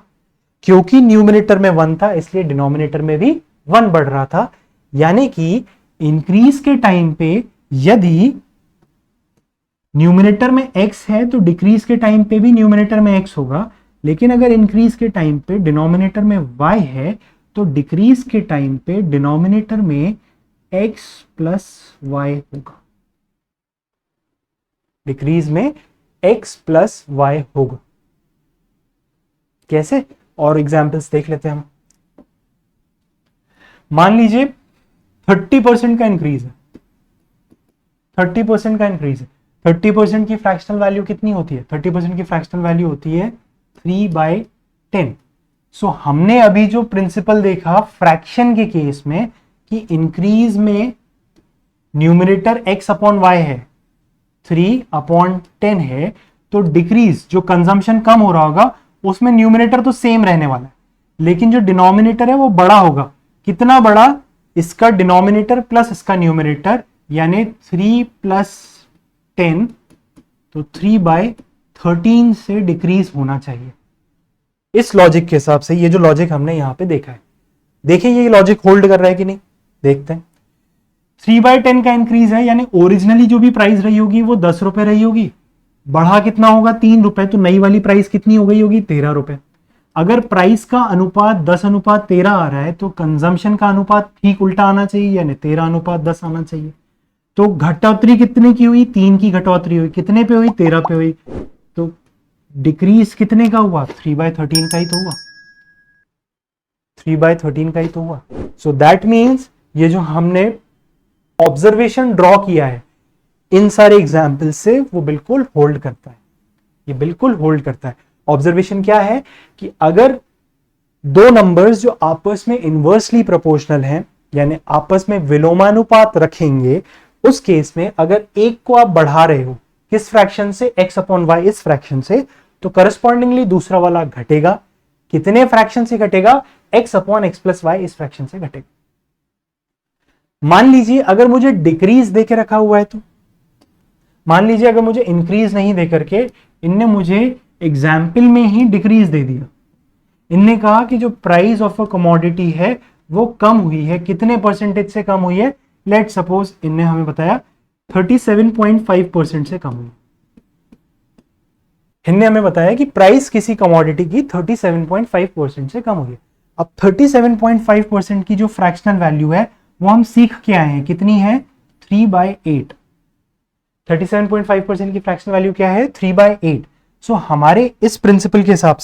क्योंकि न्यूमरेटर में 1 था इसलिए डिनोमिनेटर में भी 1 बढ़ रहा था। यानी कि इंक्रीज के टाइम पे यदि न्यूमरेटर में x है तो डिक्रीज के टाइम पे भी न्यूमरेटर में x होगा, लेकिन अगर इंक्रीज के टाइम पे डिनोमिनेटर में y है तो डिक्रीज के टाइम पे डिनोमिनेटर में x प्लस y होगा, डिक्रीज में x प्लस y होगा। कैसे, और एग्जाम्पल्स देख लेते हैं हम। मान लीजिए 30% का इंक्रीज है, 30% का इंक्रीज है, 30% की फ्रैक्शनल वैल्यू कितनी होती है, 30% की फ्रैक्शनल वैल्यू होती है 3/10। सो हमने अभी जो प्रिंसिपल देखा फ्रैक्शन के केस में कि इंक्रीज में न्यूमरेटर x अपॉन y है, 3/10 है, तो डिक्रीज जो कंजम्पशन कम हो रहा होगा उसमें न्यूमरेटर तो सेम रहने वाला है, लेकिन जो डिनोमिनेटर है वो बड़ा होगा। कितना बड़ा, इसका डिनोमिनेटर प्लस इसका न्यूमरेटर, यानी 3 + 10, तो 3/13 से डिक्रीज होना चाहिए। इस लॉजिक के हिसाब से ये जो लॉजिक हमने यहां पे देखा है, देखिए ये लॉजिक होल्ड कर रहा है कि नहीं, देखते हैं। 3/10 का इंक्रीज है, यानी ओरिजिनली जो भी प्राइस रही होगी वो 10 रुपए रही होगी, बढ़ा कितना होगा 3 रुपए, तो नई वाली प्राइस कितनी हो गई होगी 13 रुपए। अगर प्राइस का अनुपात 10:13 आ रहा है तो कंजम्पशन का अनुपात ठीक उल्टा आना चाहिए, यानी 13:10 आना चाहिए। तो घटोतरी कितने की हुई, 3 की घटोतरी हुई, कितने पे हुई 13 पे हुई, तो डिक्रीज कितने का हुआ 3/13 का ही तो हुआ, 3/13 का ही तो हुआ। सो दैट मीन्स ये जो हमने ऑब्जर्वेशन ड्रॉ किया है इन सारे एग्जाम्पल से वो बिल्कुल होल्ड करता है, ये बिल्कुल होल्ड करता है। ऑब्जर्वेशन क्या है कि अगर दो नंबर्स जो आपस में इनवर्सली प्रोपोर्शनल हैं, यानी आपस में विलोमानुपात रखेंगे, उस केस में अगर एक को आप बढ़ा रहे हो किस फ्रैक्शन से, x अपॉन y इस फ्रैक्शन से, तो करस्पॉन्डिंगली दूसरा वाला घटेगा। कितने फ्रैक्शन से घटेगा, x upon x plus y इस फ्रैक्शन से घटेगा। मान लीजिए अगर मुझे डिक्रीज देके रखा हुआ है, तो मान लीजिए अगर मुझे इंक्रीज नहीं दे करके इनने मुझे एग्जाम्पल में ही डिक्रीज दे दिया, इनने कहा कि जो प्राइस ऑफ अ कमोडिटी है वो कम हुई है, कितने परसेंटेज से कम हुई है, लेट सपोज इनने हमें बताया 37.5% से कम हुई। इनने हमें बताया कि प्राइस किसी कमोडिटी की 37.5% से कम हुई है। अब 37.5% की जो फ्रैक्शनल वैल्यू है वो हम सीख के आए हैं, कितनी है 3/8। 37.5% की फ्रैक्शनल वैल्यू क्या है 3/8। सो हमारे इस प्रिंसिपल के हिसाब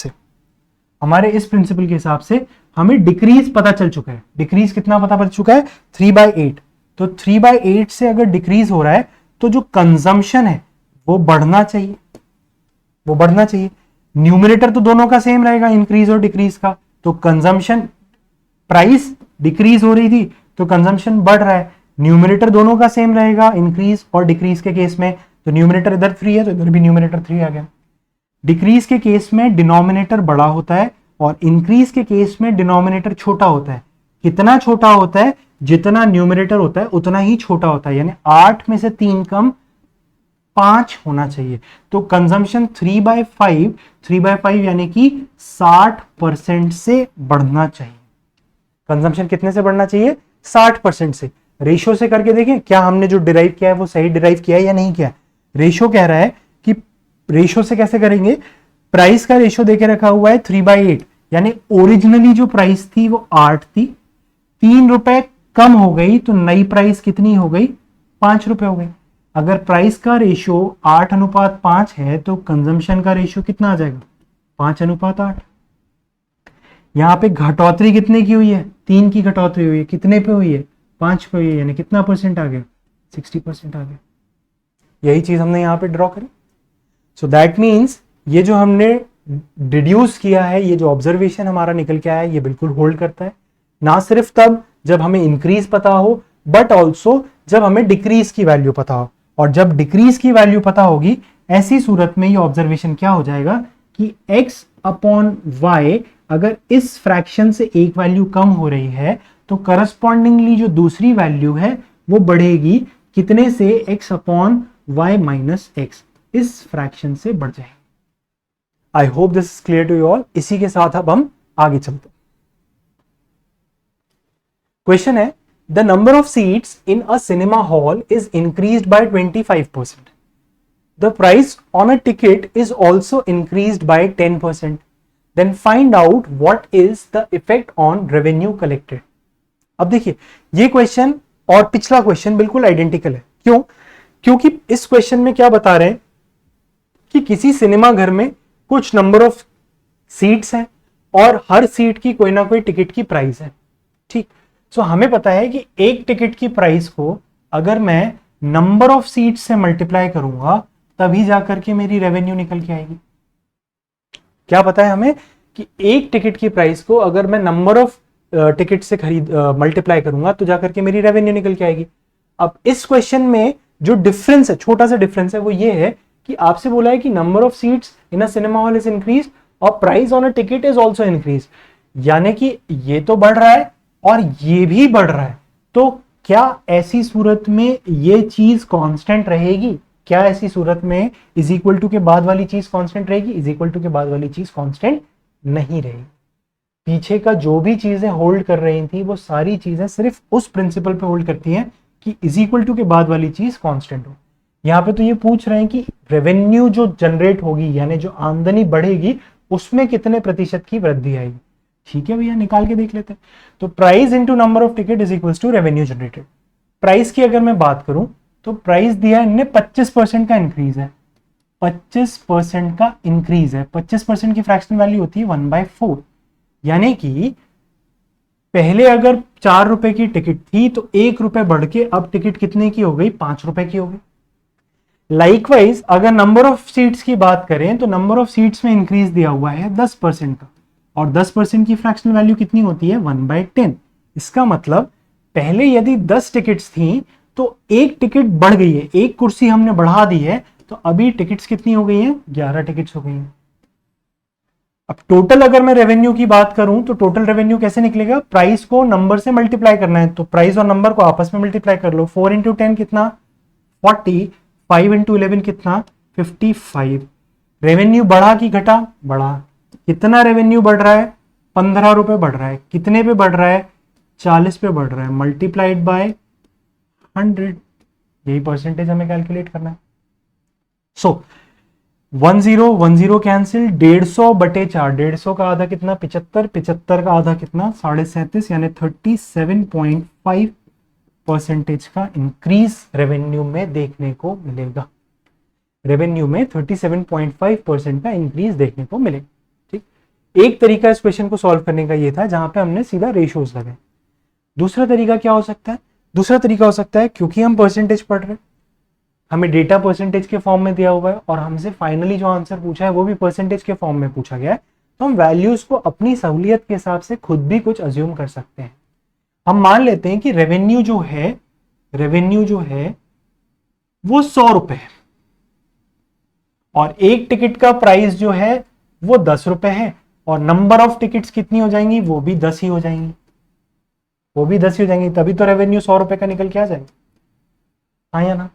से हमें डिक्रीज पता चल चुका है। डिक्रीज कितना पता चल चुका है 3/8। तो 3/8 से अगर डिक्रीज हो रहा है तो जो कंजम्पशन है वो बढ़ना चाहिए, वो बढ़ना चाहिए। न्यूमरेटर तो दोनों का सेम रहेगा, इंक्रीज और डिक्रीज का, तो कंजम्पशन, प्राइस डिक्रीज हो रही थी तो कंजम्पशन बढ़ रहा है। न्यूमरेटर दोनों का सेम रहेगा, इंक्रीज और डिक्रीज के केस में, तो न्यूमरेटर इधर 3 है तो इधर भी न्यूमरेटर 3 आ गया। डिक्रीज के केस में डिनोमिनेटर बड़ा होता है और इंक्रीज के केस में डिनोमिनेटर छोटा होता है। कितना छोटा होता है, जितना न्यूमरेटर होता है उतना ही छोटा होता है, यानी 8 में से 3 कम 5 होना चाहिए। तो कंजम्पशन 3/5 यानी कि 60% से बढ़ना चाहिए। कंजम्पशन कितने से बढ़ना चाहिए? 60% से। रेशियो से करके देखें क्या हमने जो डिराइव किया है वो सही डिराइव किया है या नहीं किया। रेशियो कह रहा है कि रेशियो से कैसे करेंगे, प्राइस का रेशियो देके रखा हुआ है 3/8, यानी ओरिजिनली जो प्राइस थी वो 8 थी, 3 रुपए कम हो गई तो नई प्राइस कितनी हो गई? 5 रुपए हो गई। अगर प्राइस का रेशियो 8:5 है तो कंजम्पशन का रेशियो कितना आ जाएगा? 5:8। यहां पे घटौतरी कितने की हुई है? 3 की घटौतरी हुई है। कितने पे हुई है? 5 पे हुई है, यानी कितना परसेंट आ गया? 60% आ गया। यही चीज हमने यहां पे ड्रॉ करी। सो दैट मीन्स ये जो हमने डिड्यूस किया है, ये जो ऑब्जर्वेशन हमारा निकल के आया है, ये बिल्कुल होल्ड करता है। ना सिर्फ तब जब हमें इंक्रीज पता हो, बट ऑल्सो जब हमें डिक्रीज की वैल्यू पता हो। और जब डिक्रीज की वैल्यू पता होगी, ऐसी सूरत में ये ऑब्जर्वेशन क्या हो जाएगा कि x/y अगर इस फ्रैक्शन से एक वैल्यू कम हो रही है तो करस्पॉन्डिंगली जो दूसरी वैल्यू है वो बढ़ेगी कितने से? x/y माइनस x, इस फ्रैक्शन से बढ़ जाएगी। I hope this is clear to you all. इसी के साथ अब हम आगे चलते हैं। क्वेश्चन है, the number of seats in a cinema hall is increased by 25%. The price on a ticket is also increased by 10%. Then find out what is the effect on revenue collected. अब देखिए ये question और पिछला question बिल्कुल identical है। क्यों? क्योंकि इस क्वेश्चन में क्या बता रहे हैं कि किसी सिनेमा घर में कुछ नंबर ऑफ सीट्स हैं और हर सीट की कोई ना कोई टिकट की प्राइस है। ठीक, सो हमें पता है कि एक टिकट की प्राइस को अगर मैं नंबर ऑफ सीट्स से मल्टीप्लाई करूंगा तभी जाकर के मेरी रेवेन्यू निकल के आएगी। क्या पता है हमें कि एक टिकट की प्राइस को अगर मैं नंबर ऑफ टिकट से खरीद मल्टीप्लाई करूंगा तो जाकर के मेरी रेवेन्यू निकल के आएगी। अब इस क्वेश्चन में जो डिफरेंस है, छोटा सा डिफरेंस है, वो ये है कि आपसे बोला है कि number of seats in a cinema hall is increase और price on a ticket is also increase, यानी कि ये तो बढ़ रहा है और ये भी बढ़ रहा है। तो क्या ऐसी सूरत में ये चीज कांस्टेंट रहेगी? क्या ऐसी सूरत में इज इक्वल टू के बाद वाली चीज कांस्टेंट रहेगी? इज इक्वल टू के बाद वाली चीज कांस्टेंट नहीं रहेगी। पीछे का जो भी चीजें होल्ड कर रही थी वो सारी चीजें सिर्फ उस प्रिंसिपल पे होल्ड करती हैं कि इज इक्वल टू के बाद वाली चीज कांस्टेंट हो। यहां पे तो ये पूछ रहे हैं कि रेवेन्यू जो जनरेट होगी यानी जो आमदनी बढ़ेगी उसमें कितने प्रतिशत की वृद्धि आएगी। ठीक है भैया, निकाल के देख लेते हैं। तो price into number of ticket is equal to revenue generated. Price की अगर मैं बात करूं तो प्राइस दिया इनने 25% का इंक्रीज है। 25% का इंक्रीज है। 25% की फ्रैक्शनल वैल्यू होती है 1/4, यानी कि पहले अगर 4 रुपए की टिकट थी तो 1 रुपए बढ़ के अब टिकट कितने की हो गई? 5 रुपए की हो गई। लाइकवाइज अगर नंबर ऑफ सीट्स की बात करें तो नंबर ऑफ सीट्स में इंक्रीज दिया हुआ है 10% का, और 10% की फ्रैक्शनल वैल्यू कितनी होती है? 1/10। इसका मतलब पहले यदि 10 टिकट्स थी तो एक टिकट बढ़ गई है, एक कुर्सी हमने बढ़ा दी है, तो अभी टिकट्स कितनी हो गई हैं? 11 टिकट्स हो गई हैं। अब टोटल अगर मैं रेवेन्यू की बात करूं तो टोटल रेवेन्यू कैसे निकलेगा? प्राइस को नंबर से मल्टीप्लाई करना है, तो प्राइस और नंबर को आपस में मल्टीप्लाई कर लो। 4 इंटू 10 कितना? 40। 5 इंटू 11 कितना? 55। रेवेन्यू बढ़ा कि घटा? बढ़ा। कितना रेवेन्यू बढ़ रहा है? 15 रुपए बढ़ रहा है। कितने पे बढ़ रहा है? 40 पे बढ़ रहा है, मल्टीप्लाइड बाय 100। यही परसेंटेज हमें कैलकुलेट करना है। सो 10 कैंसिल, 150/4, 150 का आधा कितना? 75, 75 का आधा कितना? 37.5, यानी 37.5% का इंक्रीज रेवेन्यू में देखने को मिलेगा। रेवेन्यू में 37.5% का इंक्रीज देखने को मिलेगा। ठीक, एक तरीका इस क्वेश्चन को सॉल्व करने का ये था जहां पे हमने सीधा रेशियोज लगाए। दूसरा तरीका क्या हो सकता है? दूसरा तरीका हो सकता है, क्योंकि हम परसेंटेज पढ़ रहे हैं, हमें डेटा परसेंटेज के फॉर्म में दिया हुआ है और हमसे फाइनली जो आंसर पूछा है वो भी परसेंटेज के फॉर्म में पूछा गया है, तो हम वैल्यूज को अपनी सहूलियत के हिसाब से खुद भी कुछ अज्यूम कर सकते हैं। हम मान लेते हैं कि रेवेन्यू जो है वो 100 रुपए है और एक टिकट का प्राइस जो है वो 10 रुपए है, और नंबर ऑफ टिकट्स कितनी हो जाएंगी? वो भी 10 ही हो जाएंगी। तभी तो रेवेन्यू 100 रुपए का निकल के आ जाएगा। हाँ या ना?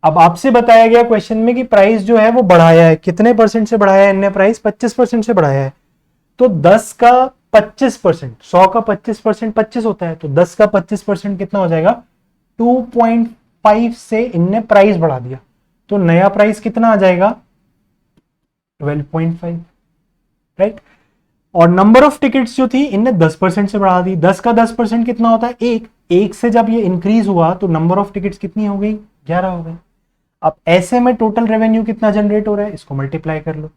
अब आपसे बताया गया क्वेश्चन में कि प्राइस जो है वो बढ़ाया है, कितने परसेंट से बढ़ाया है इनने प्राइस? 25% से बढ़ाया है। तो 10 का 25%, 100 का 25% 25 होता है, तो 10 का 25% कितना हो जाएगा? 2.5 से इनने प्राइस बढ़ा दिया, तो नया प्राइस कितना आ जाएगा? 12.5, राइट। और नंबर ऑफ टिकट्स जो थी इनने 10% से बढ़ा दी। 10 का 10% कितना होता है? एक से जब ये इंक्रीज हुआ तो नंबर ऑफ टिकट्स कितनी हो गई? 11 हो गई। अब ऐसे में टोटल रेवेन्यू कितना जनरेट हो रहा है, इसको मल्टीप्लाई कर लो।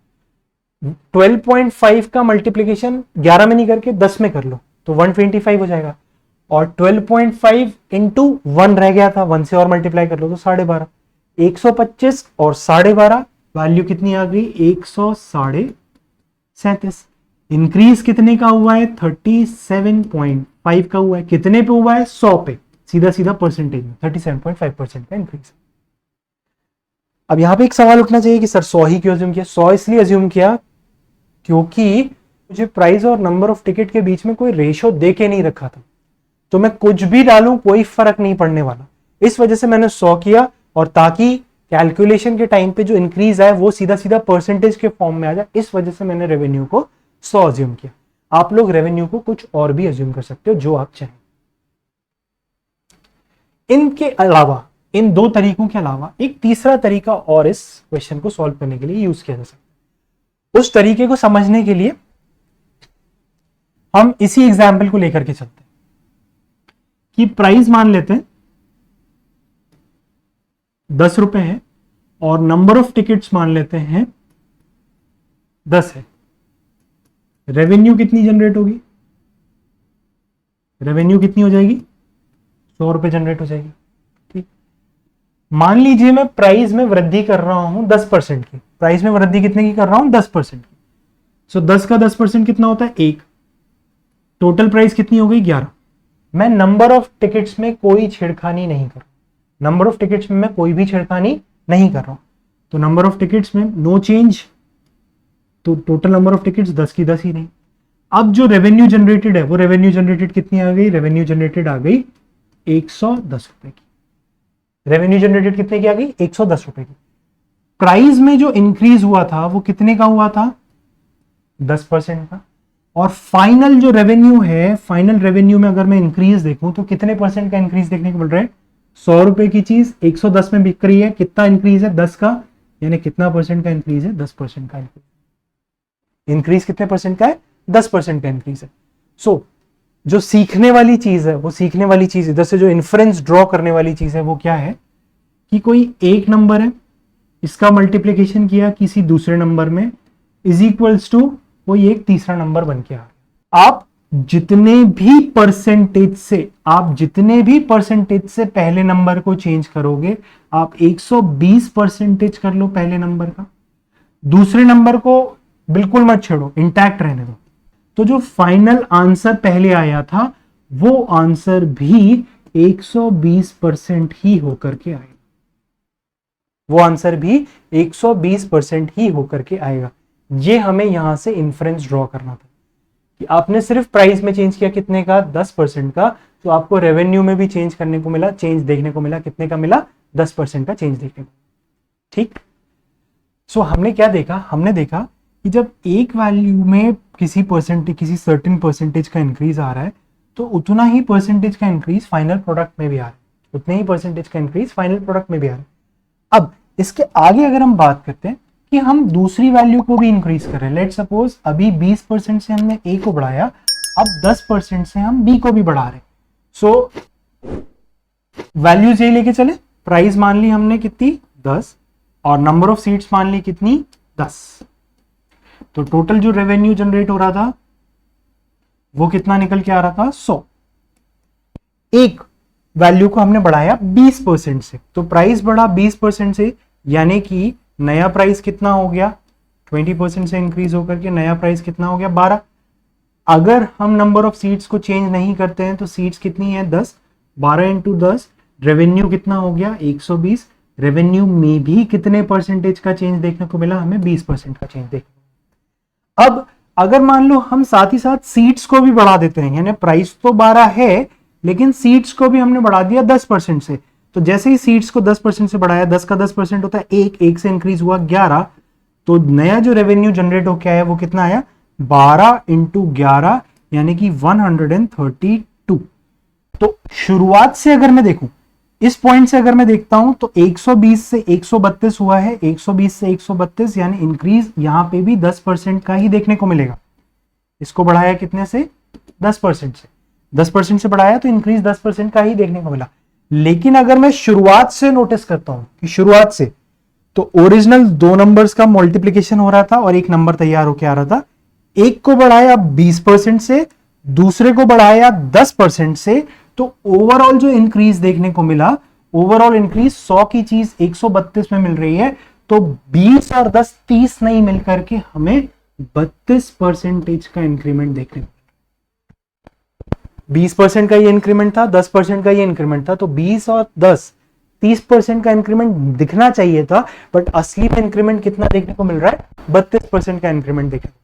12.5 का मल्टीप्लीकेशन 11 में नहीं करके 10 में कर लो, तो 125 हो जाएगा। और 12.5 इंटू 1 रह गया था, 1 से और मल्टीप्लाई कर लो तो 12.5। 125 और 12.5 वैल्यू कितनी आ गई? 137। इंक्रीज कितने का हुआ है? 37.5 का हुआ है। कितने पे हुआ है? 100 पे। सीधा सीधा परसेंटेज में 37.5% का इंक्रीज। अब यहां पे एक सवाल उठना चाहिए कि सर 100 ही क्यों अज्यूम किया? 100 इसलिए अज्यूम किया क्योंकि मुझे प्राइस और नंबर ऑफ टिकट के बीच में कोई रेशो दे के नहीं रखा था, तो मैं कुछ भी डालूं कोई फर्क नहीं पड़ने वाला। इस वजह से मैंने 100 किया, और ताकि कैलकुलेशन के टाइम पे जो इंक्रीज आए वो सीधा सीधा परसेंटेज के फॉर्म में आ जाए, इस वजह से मैंने रेवेन्यू को 100 अज्यूम किया। आप लोग रेवेन्यू को कुछ और भी अज्यूम कर सकते हो जो आप चाहें। इनके अलावा, इन दो तरीकों के अलावा एक तीसरा तरीका और इस क्वेश्चन को सॉल्व करने के लिए यूज किया जा सकता है। उस तरीके को समझने के लिए हम इसी एग्जाम्पल को लेकर के चलते हैं कि प्राइस मान लेते हैं 10 रुपए है और नंबर ऑफ टिकट्स मान लेते हैं 10 है। रेवेन्यू कितनी जनरेट होगी? रेवेन्यू कितनी हो जाएगी? 100 रुपए जनरेट हो जाएगी। ठीक, मान लीजिए मैं प्राइस में वृद्धि कर रहा हूं 10% की। प्राइस में वृद्धि कितने की कर रहा हूं? 10% की। सो 10 का 10% कितना होता है? 1। टोटल प्राइस कितनी हो गई? 11। मैं नंबर ऑफ टिकट्स में कोई छेड़खानी नहीं कर रहा। नंबर ऑफ टिकट्स में मैं कोई भी छेड़खानी नहीं कर रहा हूं, तो नंबर ऑफ टिकट्स में नो चेंज, तो टोटल नंबर ऑफ टिकट्स 10 की 10 ही नहीं। अब जो रेवेन्यू जनरेटेड है वो रेवेन्यू जनरेटेड कितनी आ गई? रेवेन्यू जनरेटेड आ गई 110 रुपए की। रेवेन्यू जनरेटेड कितने की आ गई? 110 रुपए की। प्राइस में जो इंक्रीज हुआ था वो कितने का हुआ था? 10% का। और फाइनल जो रेवेन्यू है, फाइनल रेवेन्यू में अगर मैं इंक्रीज देखूं तो कितने परसेंट का इंक्रीज देखने को मिल रहा है? 100 रुपए की चीज 110 में बिक रही है, कितना इंक्रीज है? 10 का, यानी कितना परसेंट का इंक्रीज है? 10% का इंक्रीज। कितने परसेंट का है? 10% का इंक्रीज है। सो जो सीखने वाली चीज है, वो सीखने वाली चीज, इधर से जो इन्फ्रेंस ड्रॉ करने वाली चीज है वो क्या है कि कोई एक नंबर है, इसका मल्टीप्लीकेशन किया किसी दूसरे नंबर में, इज इक्वल्स टू कोई एक तीसरा नंबर बन के आ गया। आप जितने भी परसेंटेज से पहले नंबर को चेंज करोगे, आप 120% कर लो पहले नंबर का, दूसरे नंबर को बिल्कुल मत छेड़ो, इंटैक्ट रहने दो, तो जो फाइनल आंसर पहले आया था वो आंसर भी 120% ही होकर के आएगा। वो आंसर भी 120% ही होकर के आएगा। ये हमें यहां से इन्फ्रेंस ड्रॉ करना था कि आपने सिर्फ प्राइस में चेंज किया कितने का? 10% का, तो आपको रेवेन्यू में भी चेंज करने को मिला, चेंज देखने को मिला। कितने का मिला? 10% का चेंज देखने को। ठीक, सो हमने क्या देखा? हमने देखा कि जब एक वैल्यू में किसी सर्टेन परसेंटेज का इंक्रीज आ रहा है तो उतना ही परसेंटेज का इंक्रीज फाइनल प्रोडक्ट में भी आ रहा है, उतने ही परसेंटेज का इंक्रीज फाइनल प्रोडक्ट में भी आ रहा है। अब इसके आगे अगर हम बात करते हैं कि हम दूसरी वैल्यू को भी इंक्रीज कर रहे हैं, लेट सपोज अभी 20% से हमने ए को बढ़ाया, अब 10% से हम बी को भी बढ़ा रहे हैं। सो वैल्यूज यही लेके चले, प्राइस मान ली हमने कितनी? 10, और नंबर ऑफ सीट्स मान ली कितनी? 10। तो टोटल जो रेवेन्यू जनरेट हो रहा था वो कितना निकल के आ रहा था? 100। एक वैल्यू को हमने बढ़ाया 20% से, तो प्राइस बढ़ा 20% से, यानी कि नया प्राइस कितना हो गया? 20% से इंक्रीज होकर के नया प्राइस कितना हो गया? 12। अगर हम नंबर ऑफ सीट्स को चेंज नहीं करते हैं तो सीट्स कितनी है? 10। 12 इंटू 10, रेवेन्यू कितना हो गया? 120। रेवेन्यू में भी कितने परसेंटेज का चेंज देखने को मिला? हमें 20% का चेंज देखने को। अब अगर मान लो हम साथ ही साथ सीट्स को भी बढ़ा देते हैं, यानी प्राइस तो 12 है लेकिन सीट्स को भी हमने बढ़ा दिया 10% से, तो जैसे ही सीट्स को 10% से बढ़ाया, 10 का 10% होता है एक से इंक्रीज हुआ 11, तो नया जो रेवेन्यू जनरेट होकर आया वो कितना आया 12 इंटू 11 यानी कि 132। तो शुरुआत से अगर मैं देखूं, इस पॉइंट से अगर मैं देखता हूं तो 120 से 132 हुआ है, 120 से 132 यानी इंक्रीज यहां पे भी 10% का ही देखने को मिलेगा। इसको बढ़ाया कितने से 10% से, 10% से बढ़ाया तो इंक्रीज 10% का ही देखने को मिला। लेकिन अगर मैं शुरुआत से नोटिस करता हूं कि शुरुआत से, तो ओरिजिनल दो नंबर्स का मल्टीप्लिकेशन हो रहा था और एक नंबर तैयार होकर आ रहा था। एक को बढ़ाया 20% से, दूसरे को बढ़ाया 10% से, तो ओवरऑल जो इंक्रीज देखने को मिला, ओवरऑल इंक्रीज 100 की चीज 132 में मिल रही है। तो 20 और 10 30 नहीं मिलकर के हमें 32% का इंक्रीमेंट देखने को, 20% का ये इंक्रीमेंट था, 10% का ये इंक्रीमेंट था, तो 20 और 10 30% का इंक्रीमेंट दिखना चाहिए था, बट असली में इंक्रीमेंट कितना देखने को मिल रहा है 32% का इंक्रीमेंट देखने को।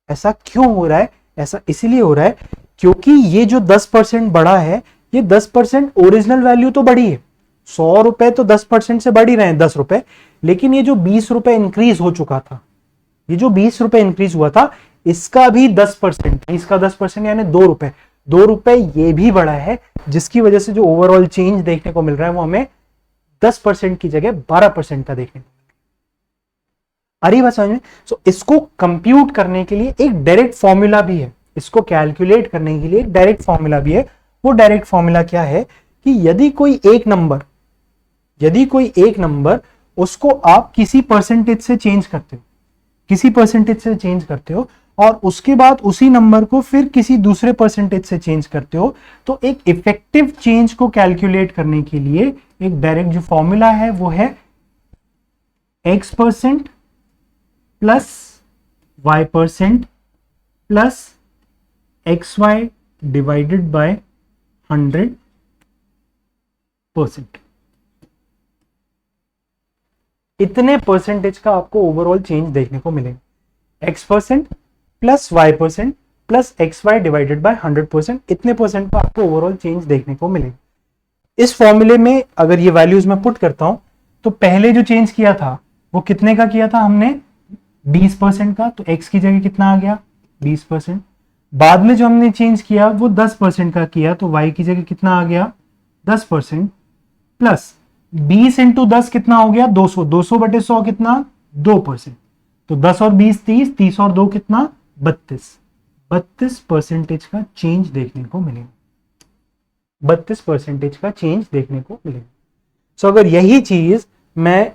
ऐसा क्यों हो रहा है? ऐसा इसलिए हो रहा है क्योंकि ये जो 10% बढ़ा है, ये 10% ओरिजिनल वैल्यू तो बढ़ी है, 100 रुपए तो 10% से बढ़ ही रहे हैं 10 रुपए, लेकिन ये जो 20 रुपए इंक्रीज हो चुका था, ये जो 20 रुपए इंक्रीज हुआ था, इसका भी 10%, इसका 10% यानी 2 रुपए, 2 रुपए ये भी बढ़ा है, जिसकी वजह से जो ओवरऑल चेंज देखने को मिल रहा है वो हमें 10% की जगह 12% का देखने को। अरे बात समझ में? सो इसको कंप्यूट करने के लिए एक डायरेक्ट फॉर्मूला भी है, इसको कैलकुलेट करने के लिए एक डायरेक्ट फॉर्मूला भी है। वो डायरेक्ट फॉर्मूला क्या है कि यदि कोई एक नंबर उसको आप किसी परसेंटेज से चेंज करते हो, किसी परसेंटेज से चेंज करते हो और उसके बाद उसी नंबर को फिर किसी दूसरे परसेंटेज से चेंज करते हो, तो एक इफेक्टिव चेंज को कैलकुलेट करने के लिए एक डायरेक्ट जो फॉर्मूला है वो है x% plus y% plus xy divided by 100%। इतने परसेंटेज का आपको ओवरऑल चेंज देखने को मिलेगा। x% plus y% plus xy divided by 100%, इतने परसेंट का आपको ओवरऑल चेंज देखने को मिलेगा। इस फॉर्मूले में अगर ये वैल्यूज मैं पुट करता हूं, तो पहले जो चेंज किया था वो कितने का किया था हमने 20% का, तो x की जगह कितना आ गया 20%। बाद में जो हमने चेंज किया वो 10% का किया, तो y की जगह कितना आ गया 10% प्लस 20 इंटू 10 कितना हो गया 200, 200 बटे 100 कितना 2%, तो 10 और 20 30, 30 और 2 कितना 32% का चेंज देखने को मिलेगा, 32% का चेंज देखने को मिलेगा। सो अगर यही चीज मैं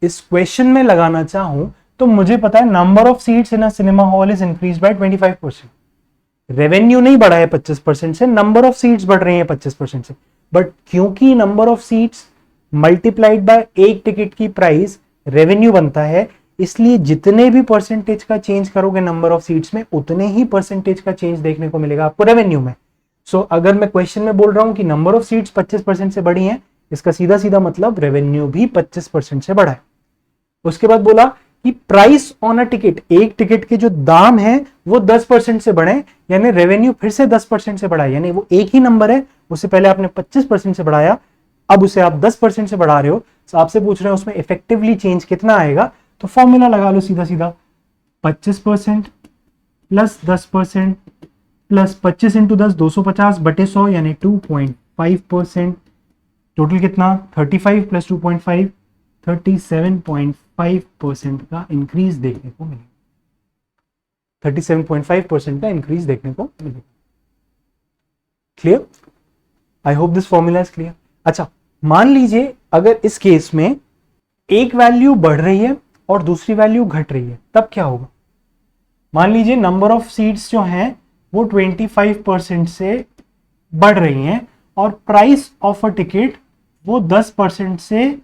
इस क्वेश्चन में लगाना चाहूं, तो मुझे पता है number of seats in a cinema hall is increase by 25%। Revenue नहीं बढ़ा है 25% से, नंबर ऑफ सीट्स बढ़ रही है 25% से, बट क्योंकि number of seats multiplied by एक टिकट की प्राइस रेवेन्यू बनता है, इसलिए जितने भी परसेंटेज का चेंज करोगे नंबर ऑफ सीट्स में, उतने ही परसेंटेज का चेंज देखने को मिलेगा आपको रेवेन्यू में। सो अगर मैं क्वेश्चन में बोल रहा हूं कि नंबर ऑफ सीट्स 25% से बढ़ी हैं, इसका सीधा सीधा मतलब रेवेन्यू भी 25% से बढ़ा है। उसके बाद बोला कि प्राइस ऑन अ टिकट, एक टिकट के जो दाम है वो 10% से बढ़े, यानी रेवेन्यू फिर से 10% से बढ़ा है, यानी वो एक ही नंबर है, उससे पहले आपने 25% से बढ़ाया, अब उसे आप 10% से बढ़ा रहे हो, तो आपसे पूछ रहे हैं उसमें इफेक्टिवली चेंज कितना आएगा, तो फॉर्मूला लगा लो सीधा सीधा 25% प्लस 10% प्लस 25 इंटू 10 250 बटे 100 यानी 2.5%, टोटल कितना 35 प्लस 2.5 37.5% का इंक्रीज देखने को मिलेगा, 37.5% का इंक्रीज देखने को मिलेगा। Clear? I hope this formula is clear. अच्छा, मान लीजिए अगर इस केस में एक वैल्यू बढ़ रही है और दूसरी वैल्यू घट रही है, तब क्या होगा? मान लीजिए नंबर ऑफ सीट्स जो हैं वो 25% से बढ़ रही हैं और प्राइस ऑफ अ टिकट वो 10% से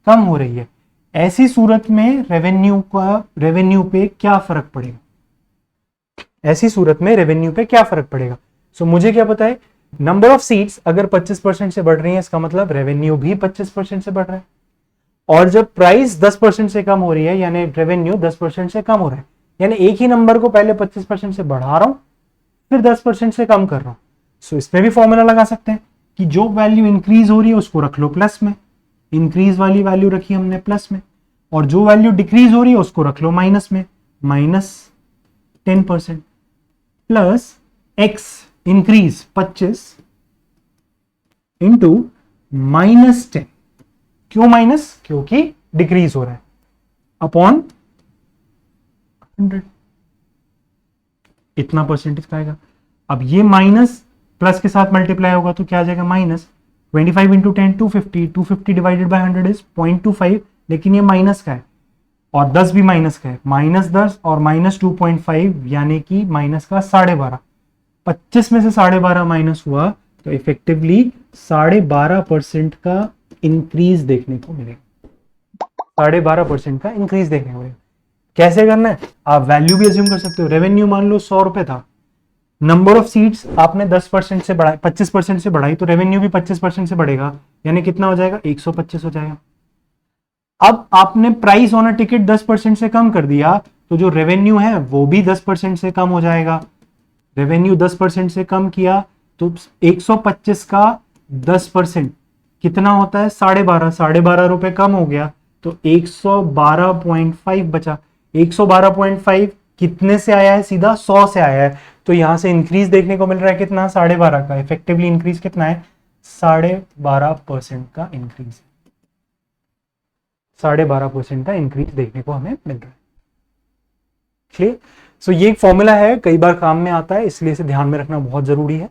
कम हो रही है। ऐसी सूरत में रेवेन्यू पे क्या फर्क पड़ेगा? ऐसी सूरत में रेवेन्यू पे क्या फर्क पड़ेगा? सो मुझे क्या पता है, नंबर ऑफ सीट्स अगर 25% से बढ़ रही है, इसका मतलब रेवेन्यू भी 25% से बढ़ रहा है, और जब प्राइस 10% से कम हो रही है यानी रेवेन्यू 10% से कम हो रहा है, यानी एक ही नंबर को पहले 25% से बढ़ा रहा हूं फिर 10% से कम कर रहा हूं। सो इसमें भी फॉर्मूला लगा सकते हैं कि जो वैल्यू इंक्रीज हो रही है उसको रख लो प्लस में, इंक्रीज वाली वैल्यू रखी हमने प्लस में, और जो वैल्यू डिक्रीज हो रही है उसको रख लो माइनस में, -10%, प्लस एक्स इंक्रीज 25 इंटू -10, क्यों माइनस, क्योंकि डिक्रीज हो रहा है, अपॉन 100, इतना परसेंटेज का आएगा। अब ये माइनस प्लस के साथ मल्टीप्लाई होगा तो क्या आ जाएगा, -25 इंटू 10 250, 250 डिवाइडेड बाय 100 इज 0.25, लेकिन ये माइनस का है और 10 भी माइनस का है, -10 और -2.5 यानी कि माइनस का 12.5, 25 में से 12.5 माइनस हुआ तो इफेक्टिवली 12.5% का इंक्रीज देखने को मिलेगा, 12.5% का इंक्रीज देखने को मिलेगा। कैसे करना है, आप वैल्यू भी अज्यूम कर सकते हो। रेवेन्यू मान लो 100 रुपए था, नंबर ऑफ सीट्स आपने 10% से बढ़ाई, 25% से बढ़ाई, तो रेवेन्यू भी 25% से बढ़ेगा, यानी कितना हो जाएगा, 125 हो जाएगा। अब आपने प्राइस ऑन अ टिकट 10% से कम कर दिया तो जो रेवेन्यू है वो भी 10% से कम हो जाएगा। रेवेन्यू 10% से कम किया तो 125 का 10% कितना होता है, 12.5, 12.5 रुपए कम हो गया तो 112.5 बचा। 112.5 कितने से आया है, सीधा 100 से आया है, तो यहां से इंक्रीज देखने को मिल रहा है कितना, 12.5 का। इफेक्टिवली इंक्रीज कितना है, 12.5% का इंक्रीज, 12.5% का इंक्रीज देखने को हमें मिल रहा है। क्लियर। सो ये एक फॉर्मूला है, कई बार काम में आता है, इसलिए इसे ध्यान में रखना बहुत जरूरी है।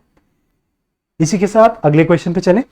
इसी के साथ अगले क्वेश्चन पे चलें।